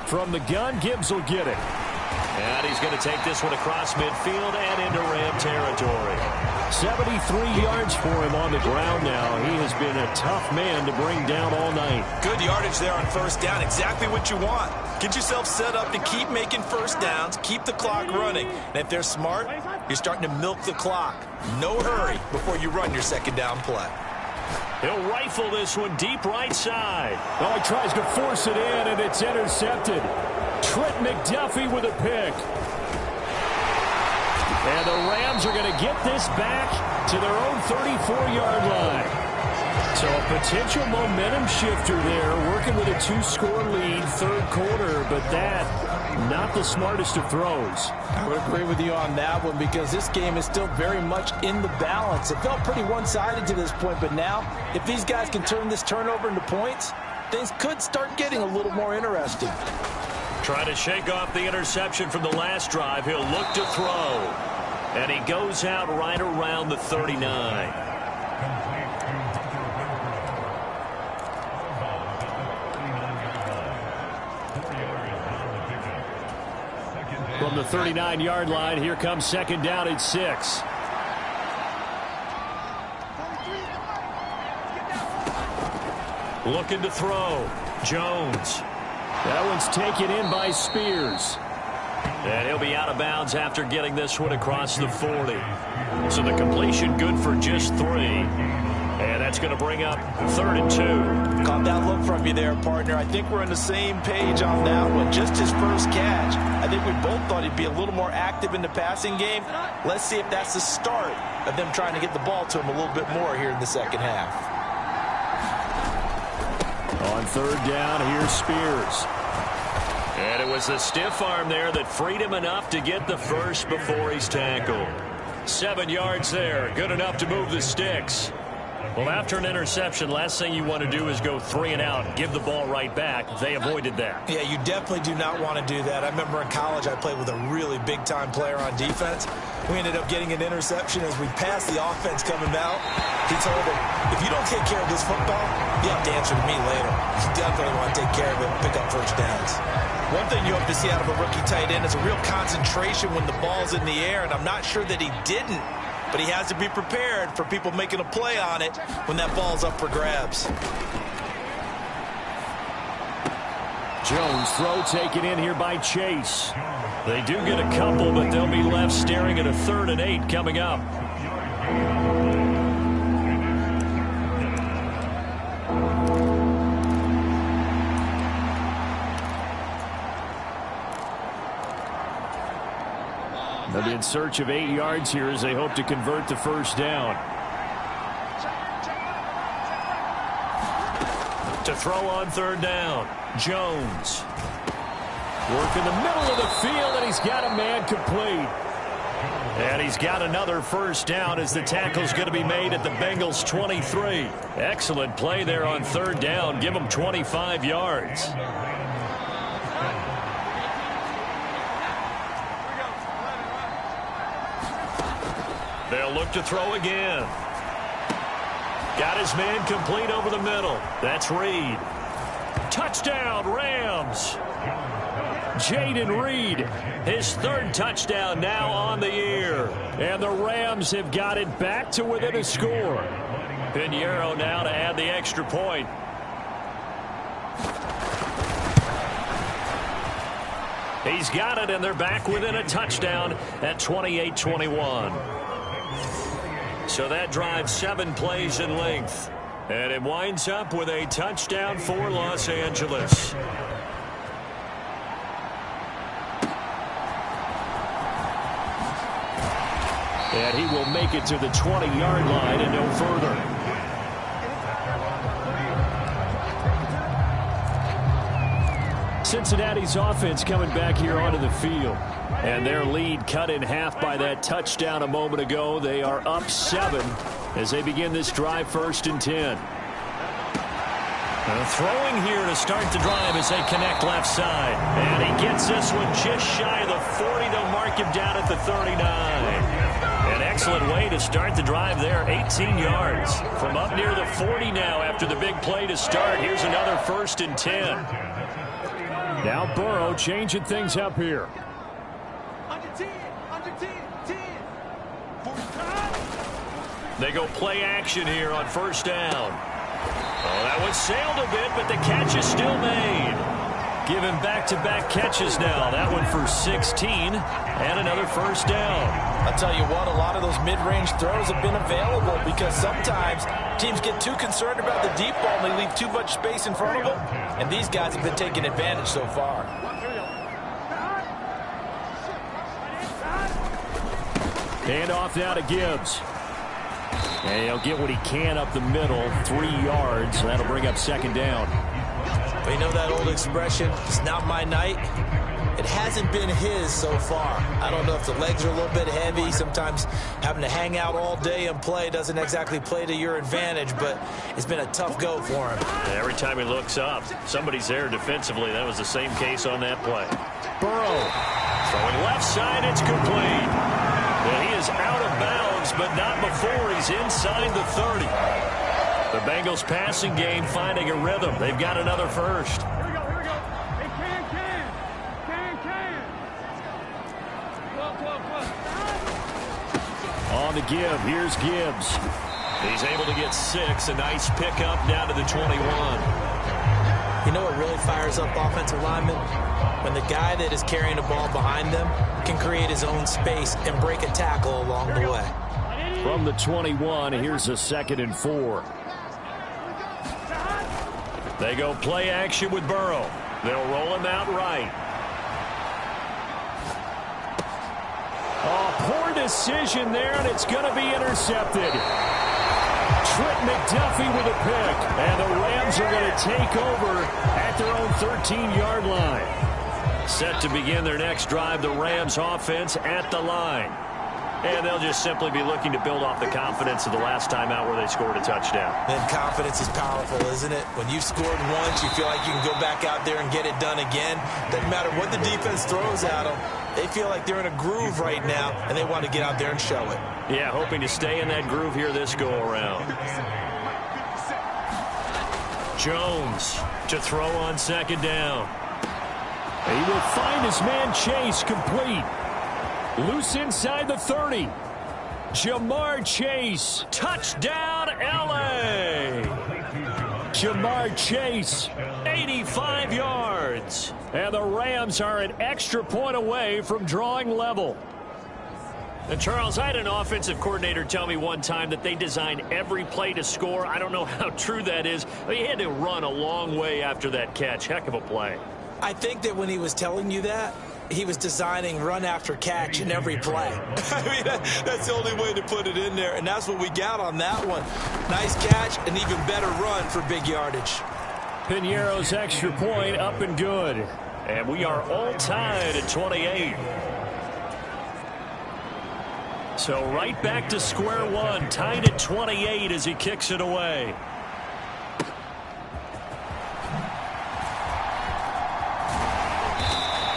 From the gun, Gibbs will get it. And he's going to take this one across midfield and into Ram territory. 73 yards for him on the ground now. He has been a tough man to bring down all night. Good yardage there on first down. Exactly what you want. Get yourself set up to keep making first downs, keep the clock running. And if they're smart, you're starting to milk the clock. No hurry before you run your second down play. He'll rifle this one deep right side. Oh, he tries to force it in, and it's intercepted. Trent McDuffie with a pick. And the Rams are going to get this back to their own 34-yard line. So a potential momentum shifter there, working with a 2-score lead, third quarter, but that, not the smartest of throws. I would agree with you on that one, because this game is still very much in the balance. It felt pretty one-sided to this point, but now, if these guys can turn this turnover into points, things could start getting a little more interesting. Trying to shake off the interception from the last drive. He'll look to throw. And he goes out right around the 39. From the 39-yard line, here comes second down at 6. Looking to throw. Jones. That one's taken in by Spears. And he'll be out of bounds after getting this one across the 40. So the completion good for just 3. And that's going to bring up 3rd and 2. Caught that look from you there, partner. I think we're on the same page on that one. Just his first catch. I think we both thought he'd be a little more active in the passing game. Let's see if that's the start of them trying to get the ball to him a little bit more here in the second half. On third down, here's Spears. And it was the stiff arm there that freed him enough to get the first before he's tackled. 7 yards there. Good enough to move the sticks. Well, after an interception, last thing you want to do is go 3 and out and give the ball right back. They avoided that. Yeah, you definitely do not want to do that. I remember in college I played with a really big-time player on defense. We ended up getting an interception as we passed the offense coming out. He told him, if you don't take care of this football, you have to answer to me later. You definitely want to take care of it and pick up first downs. One thing you hope to see out of a rookie tight end is a real concentration when the ball's in the air, and I'm not sure that he didn't. But he has to be prepared for people making a play on it when that ball's up for grabs. Jones throw taken in here by Chase. They do get a couple, but they'll be left staring at a 3rd and 8 coming up. They'll be in search of 8 yards here as they hope to convert the first down. To throw on third down, Jones. Work in the middle of the field, and he's got a man complete. And he's got another first down as the tackle's going to be made at the Bengals 23. Excellent play there on third down. Give him 25 yards. They'll look to throw again. Got his man complete over the middle. That's Reed. Touchdown, Rams. Jaden Reed, his third touchdown now on the year. And the Rams have got it back to within a score. Pinheiro now to add the extra point. He's got it, and they're back within a touchdown at 28-21. So that drives 7 plays in length. And it winds up with a touchdown for Los Angeles. And he will make it to the 20-yard line and no further. Cincinnati's offense coming back here onto the field. And their lead cut in half by that touchdown a moment ago. They are up 7 as they begin this drive, 1st and 10. Throwing here to start the drive as they connect left side. And he gets this one just shy of the 40. They'll mark him down at the 39. An excellent way to start the drive there, 18 yards. From up near the 40 now after the big play to start. Here's another 1st and 10. Now Burrow changing things up here. Under 10, 10. They go play action here on 1st down. Oh, that one sailed a bit, but the catch is still made. Given back-to-back catches now. That one for 16 and another 1st down. I'll tell you what, a lot of those mid-range throws have been available because sometimes teams get too concerned about the deep ball and they leave too much space in front of them. And these guys have been taking advantage so far. Hand off now to Gibbs. And he'll get what he can up the middle, 3 yards. That'll bring up 2nd down. But you know that old expression, it's not my night? It hasn't been his so far. I don't know if the legs are a little bit heavy. Sometimes having to hang out all day and play doesn't exactly play to your advantage, but it's been a tough go for him. Every time he looks up, somebody's there defensively. That was the same case on that play. Burrow throwing left side. It's complete. Well, he is out of bounds, but not before he's inside the 30. The Bengals passing game finding a rhythm. They've got another first. Here we go. Hey, can. On the give, here's Gibbs. He's able to get 6. A nice pickup down to the 21. You know what really fires up offensive linemen? When the guy that is carrying the ball behind them can create his own space and break a tackle along the way. From the 21, here's a 2nd and 4. They go play action with Burrow. They'll roll him out right. Oh, poor decision there, and it's going to be intercepted. Trent McDuffie with a pick, and the Rams are going to take over at their own 13-yard line. Set to begin their next drive, the Rams offense at the line. And they'll just simply be looking to build off the confidence of the last time out where they scored a touchdown. And confidence is powerful, isn't it? When you've scored once, you feel like you can go back out there and get it done again. Doesn't matter what the defense throws at them. They feel like they're in a groove right now, and they want to get out there and show it. Yeah, hoping to stay in that groove here this go-around. Jones to throw on 2nd down. He will find his man Chase complete. Loose inside the 30. Jamar Chase. Touchdown, L.A. Jamar Chase, 85 yards. And the Rams are an extra point away from drawing level. And Charles, I had an offensive coordinator tell me one time that they design every play to score. I don't know how true that is. He had to run a long way after that catch. Heck of a play. I think that when he was telling you that, he was designing run after catch in every play. I mean, that's the only way to put it in there, and that's what we got on that one. Nice catch, an even better run for big yardage. Pinheiro's extra point up and good. And we are all tied at 28. So right back to square one, tied at 28 as he kicks it away.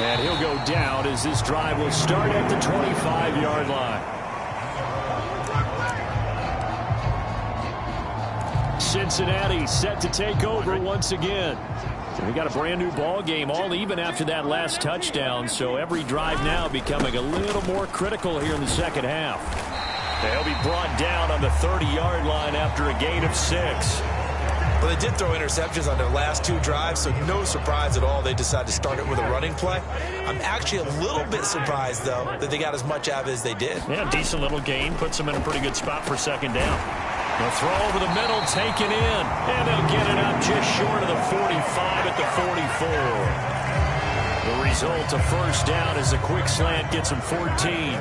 And he'll go down as this drive will start at the 25-yard line. Cincinnati set to take over once again. We got a brand new ball game, all even after that last touchdown, so every drive now becoming a little more critical here in the second half. They'll be brought down on the 30-yard line after a gain of 6. Well, they did throw interceptions on their last 2 drives, so no surprise at all they decided to start it with a running play. I'm actually a little bit surprised, though, that they got as much out of it as they did. Yeah, decent little gain. Puts them in a pretty good spot for second down. The throw over the middle, taken in, and they'll get it up just short of the 45 at the 44. The result, a first down as a quick slant gets them 14.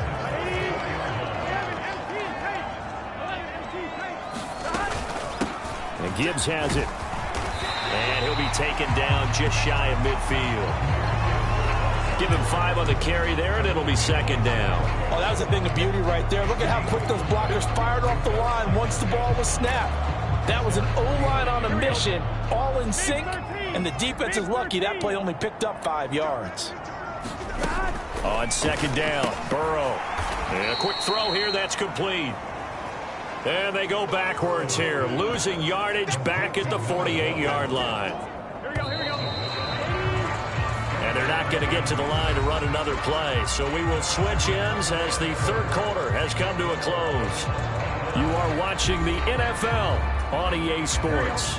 And Gibbs has it. And he'll be taken down just shy of midfield. Give him 5 on the carry there, and it'll be second down. Oh, that was a thing of beauty right there. Look at how quick those blockers fired off the line once the ball was snapped. That was an O-line on a mission, all in sync, and the defense is lucky that play only picked up 5 yards. On second down, Burrow. And a quick throw here, that's complete. And they go backwards here, losing yardage back at the 48-yard line. And they're not going to get to the line to run another play. So we will switch ends as the third quarter has come to a close. You are watching the NFL on EA Sports.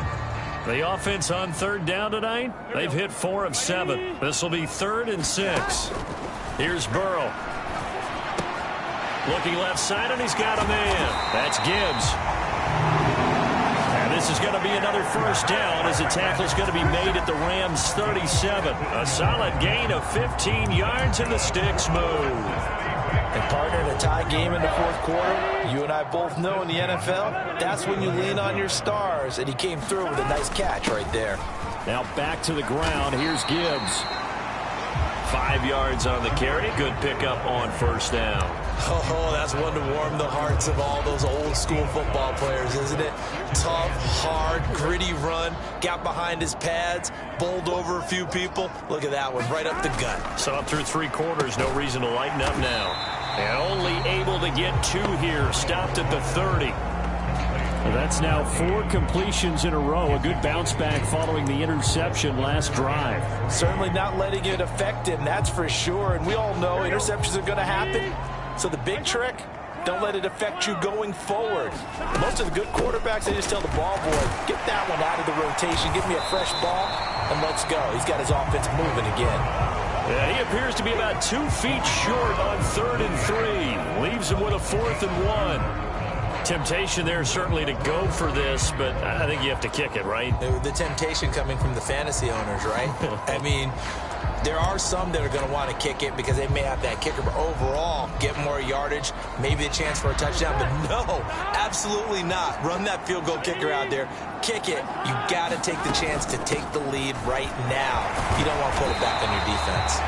The offense on third down tonight, they've hit 4 of 7. This will be 3rd and 6. Here's Burrow. Looking left side, and he's got a man. That's Gibbs. And this is going to be another first down as the tackle's going to be made at the Rams' 37. A solid gain of 15 yards, and the sticks move. And partner, in a tie game in the fourth quarter, you and I both know in the NFL, that's when you lean on your stars, and he came through with a nice catch right there. Now back to the ground. Here's Gibbs. 5 yards on the carry. Good pickup on first down. Oh, that's one to warm the hearts of all those old school football players, isn't it? Tough, hard, gritty run. Got behind his pads, bowled over a few people. Look at that one, right up the gut. So up through 3 quarters, no reason to lighten up now. And only able to get 2 here. Stopped at the 30. Well, that's now 4 completions in a row. A good bounce back following the interception last drive. Certainly not letting it affect him, that's for sure. And we all know interceptions are going to happen. So the big trick, don't let it affect you going forward. Most of the good quarterbacks, they just tell the ball boy, get that one out of the rotation, give me a fresh ball, and let's go. He's got his offense moving again. Yeah, he appears to be about 2 feet short on 3rd and 3. Leaves him with a 4th and 1. Temptation there certainly to go for this, but I think you have to kick it, right? The temptation coming from the fantasy owners, right? I mean, there are some that are going to want to kick it because they may have that kicker, but overall, get more yardage, maybe a chance for a touchdown. But no, absolutely not. Run that field goal kicker out there. Kick it. You got to take the chance to take the lead right now. You don't want to put it back on your defense.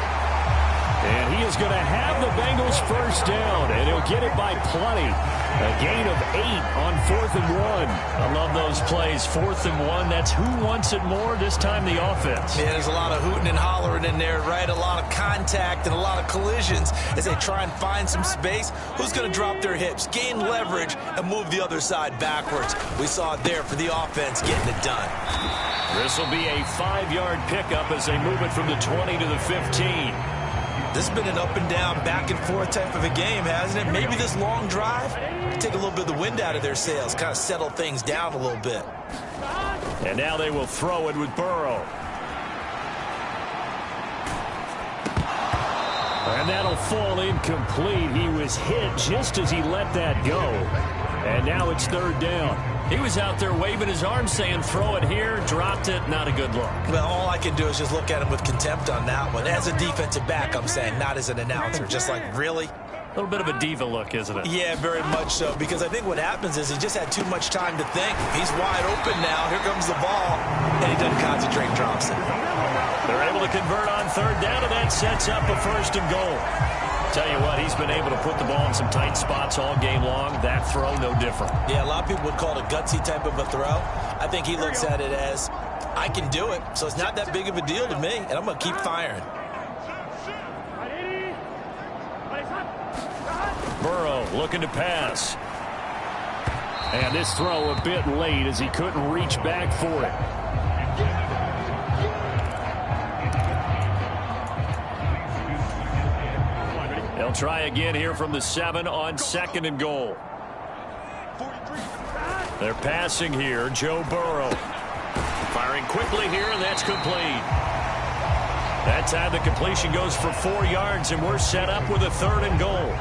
And he is going to have the Bengals first down, and he'll get it by plenty. A gain of 8 on 4th and 1. I love those plays. 4th and 1, that's who wants it more, this time the offense. Yeah, there's a lot of hooting and hollering in there, right? A lot of contact and a lot of collisions as they try and find some space. Who's going to drop their hips, gain leverage, and move the other side backwards? We saw it there for the offense getting it done. This will be a 5-yard pickup as they move it from the 20 to the 15. This has been an up and down, back and forth type of a game, hasn't it? Maybe this long drive, take a little bit of the wind out of their sails, kind of settle things down a little bit. And now they will throw it with Burrow. And that'll fall incomplete. He was hit just as he let that go. And now it's 3rd down. He was out there waving his arms saying, throw it here, dropped it, not a good look. Well, all I can do is just look at him with contempt on that one. As a defensive back, I'm saying, not as an announcer. Just like, really? A little bit of a diva look, isn't it? Yeah, very much so. Because I think what happens is he just had too much time to think. He's wide open now. Here comes the ball. And he doesn't concentrate, drops it. They're able to convert on 3rd down, and that sets up a 1st and goal. Tell you what, he's been able to put the ball in some tight spots all game long. That throw, no different. Yeah, a lot of people would call it a gutsy type of a throw. I think he looks at it as, I can do it, so it's not that big of a deal to me, and I'm going to keep firing. Burrow looking to pass. And this throw a bit late as he couldn't reach back for it. They'll try again here from the 7 on 2nd and goal. They're passing here. Joe Burrow. Firing quickly here, and that's complete. That time the completion goes for 4 yards, and we're set up with a 3rd and goal.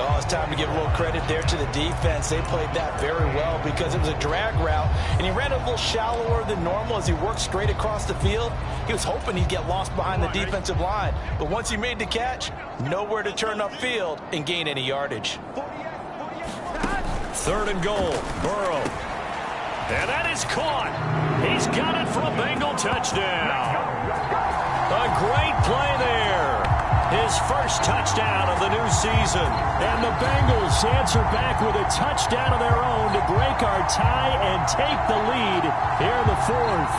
Oh, it's time to give a little credit there to the defense. They played that very well because it was a drag route, and he ran a little shallower than normal as he worked straight across the field. He was hoping he'd get lost behind the defensive line, but once he made the catch, nowhere to turn upfield and gain any yardage. 3rd and goal, Burrow. And that is caught. He's got it for a Bengal touchdown. A great play there. His first touchdown of the new season. And the Bengals answer back with a touchdown of their own to break our tie and take the lead here in the 4th.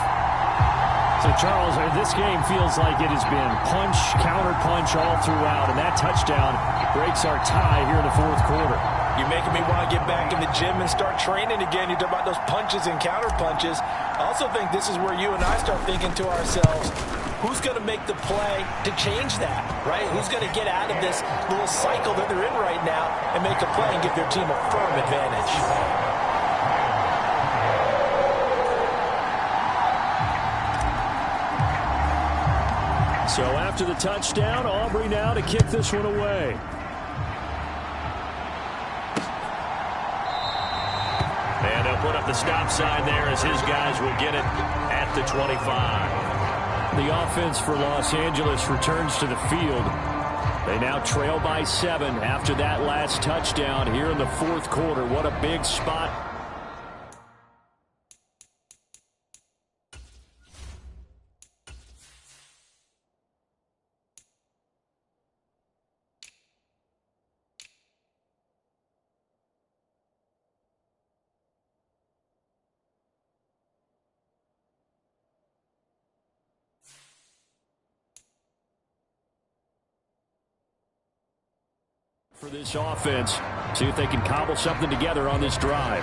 So, Charles, this game feels like it has been punch, counter-punch all throughout, and that touchdown breaks our tie here in the 4th quarter. You're making me want to get back in the gym and start training again. You talk about those punches and counter-punches. I also think this is where you and I start thinking to ourselves, who's going to make the play to change that, right? Who's going to get out of this little cycle that they're in right now and make a play and give their team a firm advantage? So after the touchdown, Aubrey now to kick this one away. And they'll put up the stop sign there as his guys will get it at the 25. The offense for Los Angeles returns to the field. They now trail by 7 after that last touchdown here in the 4th quarter. What a big spot. For this offense, see if they can cobble something together on this drive.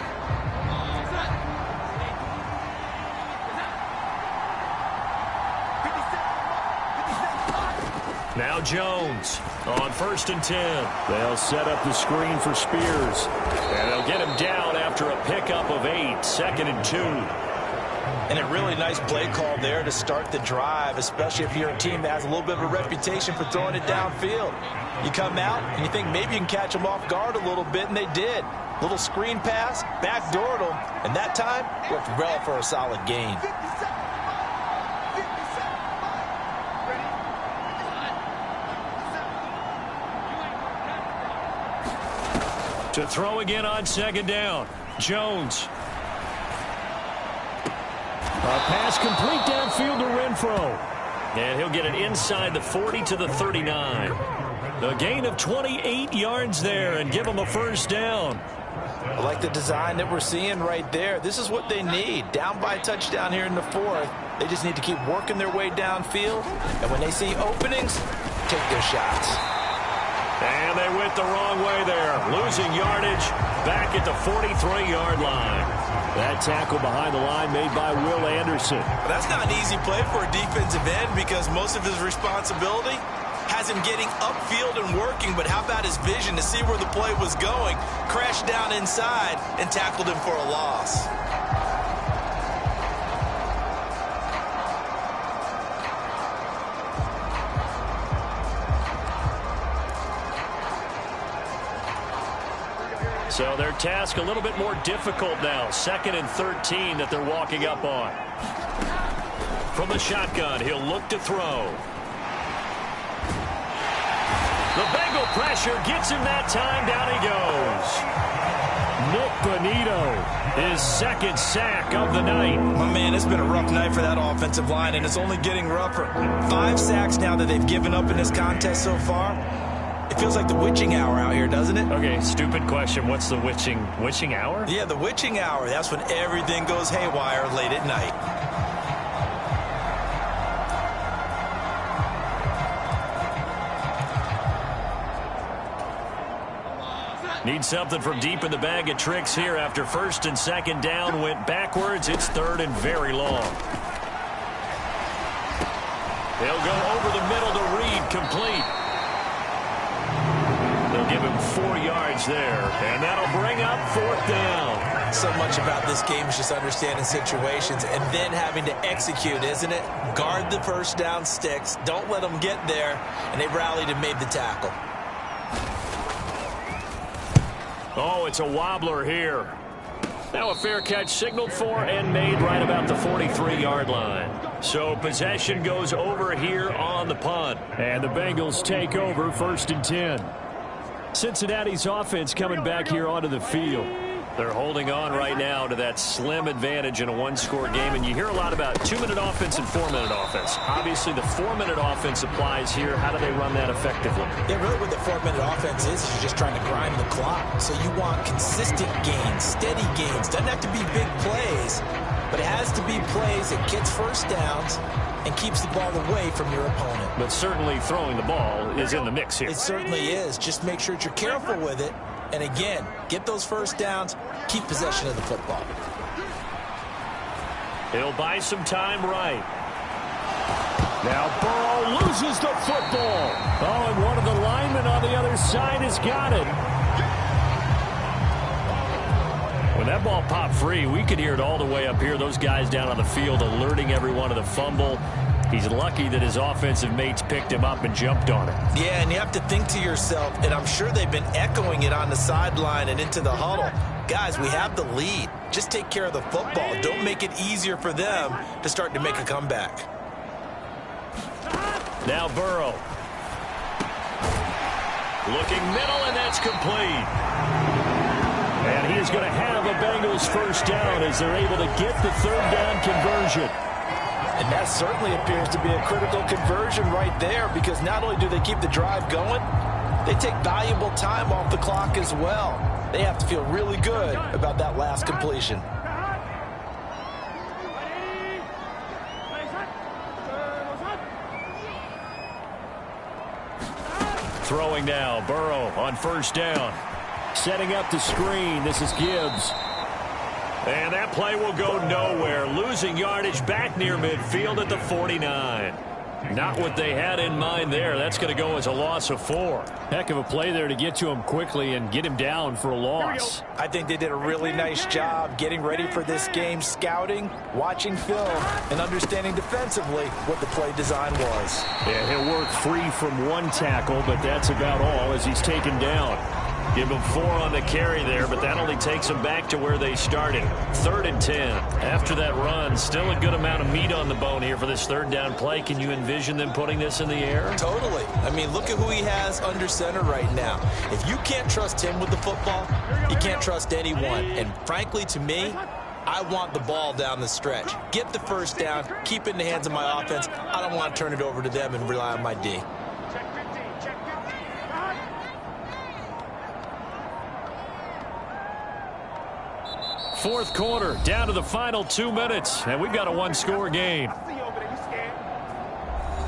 Now Jones on 1st and 10. They'll set up the screen for Spears. And they'll get him down after a pickup of 8, 2nd and 2. And a really nice play call there to start the drive, especially if you're a team that has a little bit of a reputation for throwing it downfield. You come out and you think maybe you can catch them off guard a little bit, and they did. Little screen pass, backdoored them, and that time worked well for a solid gain. To throw again on 2nd down, Jones. A pass complete downfield to Renfro. And he'll get it inside the 40 to the 39. A gain of 28 yards there and give them a 1st down. I like the design that we're seeing right there. This is what they need. Down by a touchdown here in the 4th. They just need to keep working their way downfield. And when they see openings, take their shots. And they went the wrong way there. Losing yardage back at the 43-yard line. That tackle behind the line made by Will Anderson. That's not an easy play for a defensive end because most of his responsibility has him getting upfield and working, but how about his vision to see where the play was going, crashed down inside, and tackled him for a loss. So their task a little bit more difficult now. 2nd and 13 that they're walking up on. From the shotgun, he'll look to throw. The Bengal pressure gets him that time. Down he goes. Nick Bonito, his 2nd sack of the night. My man, it's been a rough night for that offensive line, and it's only getting rougher. 5 sacks now that they've given up in this contest so far. If It feels like the witching hour out here, doesn't it? Okay, stupid question. What's the witching hour? Yeah, the witching hour. That's when everything goes haywire late at night. Need something from deep in the bag of tricks here after first and second down went backwards. It's third and very long. They'll go over the middle to Reed, complete. They'll give him 4 yards there, and that'll bring up fourth down. So much about this game is just understanding situations and then having to execute, isn't it? Guard the first down sticks. Don't let them get there, and they rallied and made the tackle. Oh, it's a wobbler here. Now a fair catch signaled for and made right about the 43-yard line. So possession goes over here on the punt. And the Bengals take over first and 10. Cincinnati's offense coming back here onto the field. They're holding on right now to that slim advantage in a one-score game. And you hear a lot about 2-minute offense and 4-minute offense. Obviously, the 4-minute offense applies here. How do they run that effectively? Yeah, really what the 4-minute offense is you're just trying to grind the clock. So you want consistent gains, steady gains. Doesn't have to be big plays, but it has to be plays that gets first downs and keeps the ball away from your opponent. But certainly throwing the ball is in the mix here. It certainly is. Just make sure that you're careful with it. And again, get those first downs, keep possession of the football. He'll buy some time right. Now Burrow loses the football. Oh, and one of the linemen on the other side has got it. When that ball popped free, we could hear it all the way up here. Those guys down on the field alerting everyone of the fumble. He's lucky that his offensive mates picked him up and jumped on it. Yeah, and you have to think to yourself, and I'm sure they've been echoing it on the sideline and into the huddle. Guys, we have the lead. Just take care of the football. Don't make it easier for them to start to make a comeback. Now Burrow. Looking middle, and that's complete. And he is going to have a Bengals first down as they're able to get the third down conversion. And that certainly appears to be a critical conversion right there, because not only do they keep the drive going, they take valuable time off the clock as well. They have to feel really good about that last completion. Throwing now, Burrow on first down. Setting up the screen, this is Gibbs. And that play will go nowhere. Losing yardage back near midfield at the 49. Not what they had in mind there. That's going to go as a loss of 4. Heck of a play there to get to him quickly and get him down for a loss. I think they did a really nice job getting ready for this game, scouting, watching film, and understanding defensively what the play design was. Yeah, he'll work free from one tackle, but that's about all as he's taken down. Give them 4 on the carry there, but that only takes them back to where they started. 3rd and 10. After that run, still a good amount of meat on the bone here for this third down play. Can you envision them putting this in the air? Totally. I mean, look at who he has under center right now. If you can't trust him with the football, you can't trust anyone. And frankly, to me, I want the ball down the stretch. Get the first down, keep it in the hands of my offense. I don't want to turn it over to them and rely on my D. Fourth quarter, down to the final 2 minutes, and we've got a one-score game.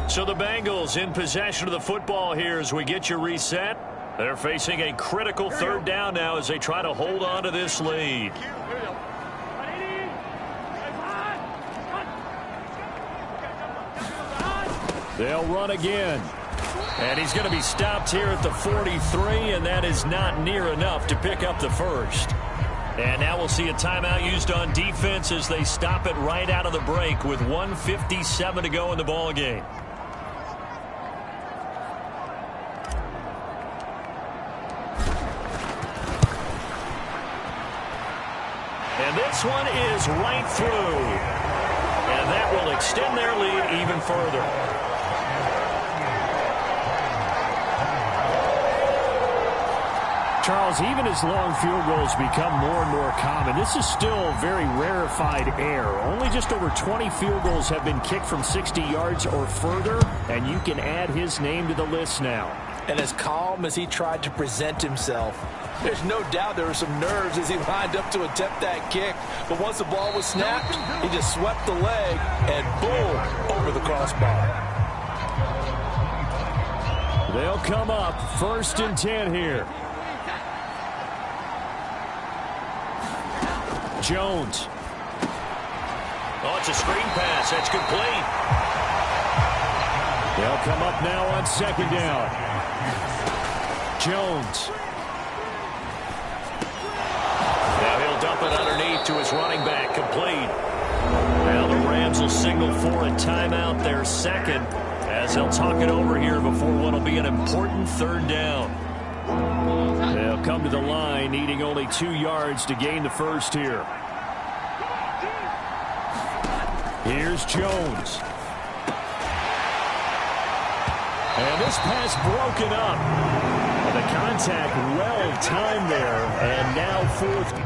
So the Bengals in possession of the football here as we get you reset. They're facing a critical third down now as they try to hold on to this lead. They'll run again. And he's going to be stopped here at the 43, and that is not near enough to pick up the first. And now we'll see a timeout used on defense as they stop it right out of the break with 1:57 to go in the ball game. And this one is right through. And that will extend their lead even further. Charles, even as long field goals become more and more common, this is still very rarefied air. Only just over 20 field goals have been kicked from 60 yards or further, and you can add his name to the list now. and as calm as he tried to present himself. There's no doubt there were some nerves as he lined up to attempt that kick. But once the ball was snapped, he just swept the leg and boom, over the crossbar. They'll come up 1st and 10 here. Jones. Oh, it's a screen pass. That's complete. They'll come up now on 2nd down. Jones. Now he'll dump it underneath to his running back. Complete. Now the Rams will signal for a timeout, their 2nd, as they'll talk it over here before what will be an important 3rd down. They'll come to the line, needing only 2 yards to gain the 1st here. Here's Jones. And this pass broken up. And the contact well timed there. And now 4th.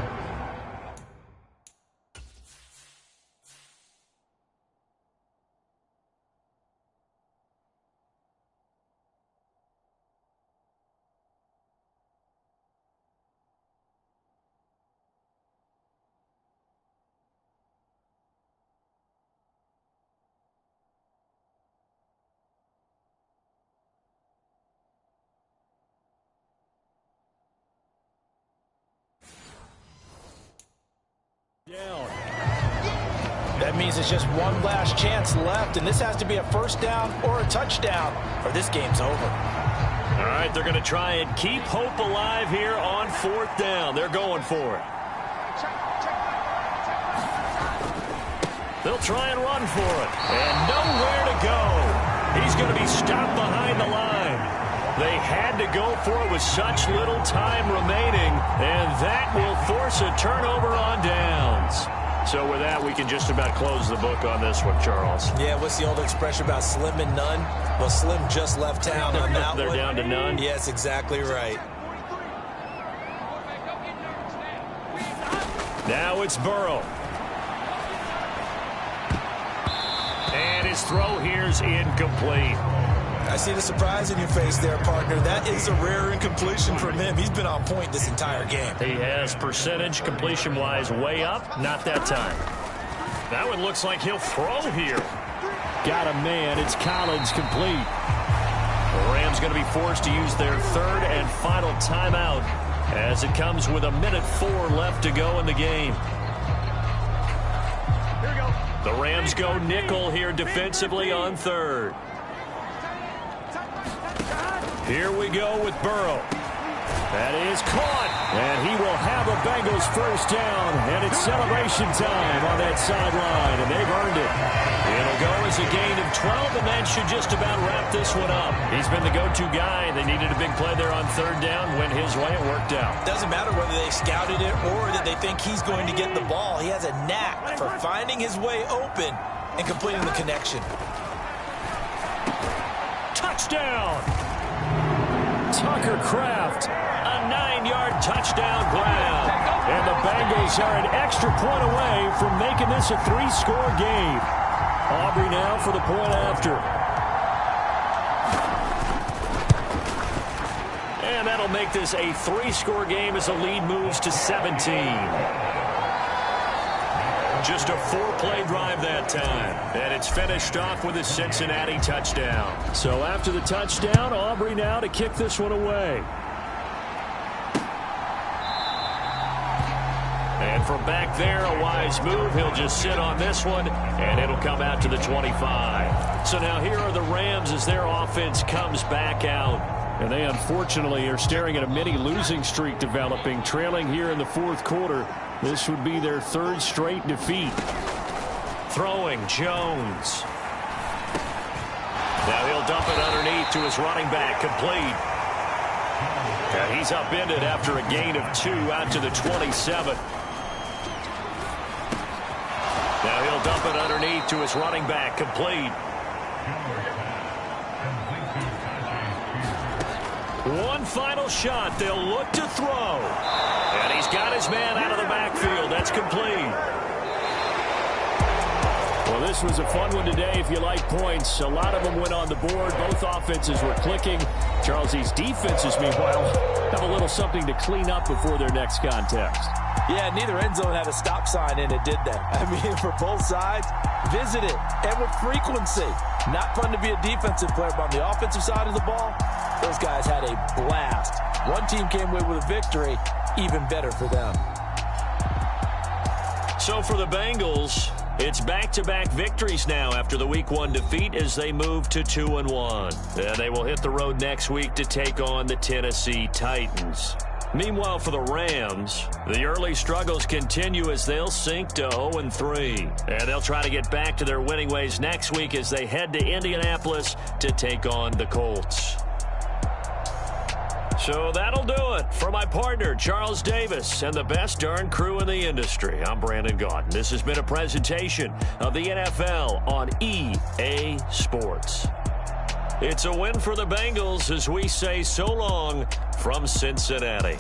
Down. That means it's just one last chance left, and this has to be a 1st down or a touchdown, or this game's over. All right, they're going to try and keep hope alive here on 4th down. They're going for it. They'll try and run for it, and nowhere to go. He's going to be stopped behind the line. They had to go for it with such little time remaining, and that will force a turnover on downs. So with that, we can just about close the book on this one, Charles. Yeah, what's the old expression about slim and none? Well, Slim just left town on that They're one. down to none? Yes, exactly right. Now it's Burrow. And his throw here's incomplete. I see the surprise in your face there, partner. That is a rare incompletion from him. He's been on point this entire game. He has percentage completion-wise way up. Not that time. That one looks like he'll throw here. Got a man. It's Collins, complete. The Rams going to be forced to use their 3rd and final timeout as it comes with 1:04 left to go in the game. Here we go. The Rams go nickel here defensively on 3rd. Here we go with Burrow. That is caught. And he will have a Bengals 1st down. And it's celebration time on that sideline. And they've earned it. It'll go as a gain of 12, and that should just about wrap this one up. He's been the go-to guy. They needed a big play there on 3rd down. Went his way. It worked out. Doesn't matter whether they scouted it or that they think he's going to get the ball. He has a knack for finding his way open and completing the connection. Touchdown! Tucker Kraft, a 9-yard touchdown grab. And the Bengals are an extra point away from making this a 3-score game. Aubrey now for the point after. And that'll make this a 3-score game as the lead moves to 17. Just a 4-play drive that time. And it's finished off with a Cincinnati touchdown. So after the touchdown, Aubrey now to kick this one away. And from back there, a wise move. He'll just sit on this one, and it'll come out to the 25. So now here are the Rams as their offense comes back out. And they unfortunately are staring at a mini losing streak developing, trailing here in the 4th quarter. This would be their 3rd straight defeat. Throwing, Jones. Now he'll dump it underneath to his running back, complete. And he's upended after a gain of 2 out to the 27. Now he'll dump it underneath to his running back, complete. One final shot. They'll look to throw. And he's got his man out of the backfield. That's complete. Well, this was a fun one today if you like points. A lot of them went on the board. Both offenses were clicking. Charles, these defenses, meanwhile, have a little something to clean up before their next contest. Yeah, neither end zone had a stop sign in it, did they? I mean, for both sides, visit it, and with frequency. Not fun to be a defensive player, but on the offensive side of the ball, those guys had a blast. One team came away with a victory, even better for them. So for the Bengals, it's back-to-back victories now after the Week 1 defeat as they move to 2-1. And they will hit the road next week to take on the Tennessee Titans. Meanwhile, for the Rams, the early struggles continue as they'll sink to 0-3. And they'll try to get back to their winning ways next week as they head to Indianapolis to take on the Colts. So that'll do it. For my partner, Charles Davis, and the best darn crew in the industry, I'm Brandon Gaudin. This has been a presentation of the NFL on EA Sports. It's a win for the Bengals as we say so long from Cincinnati.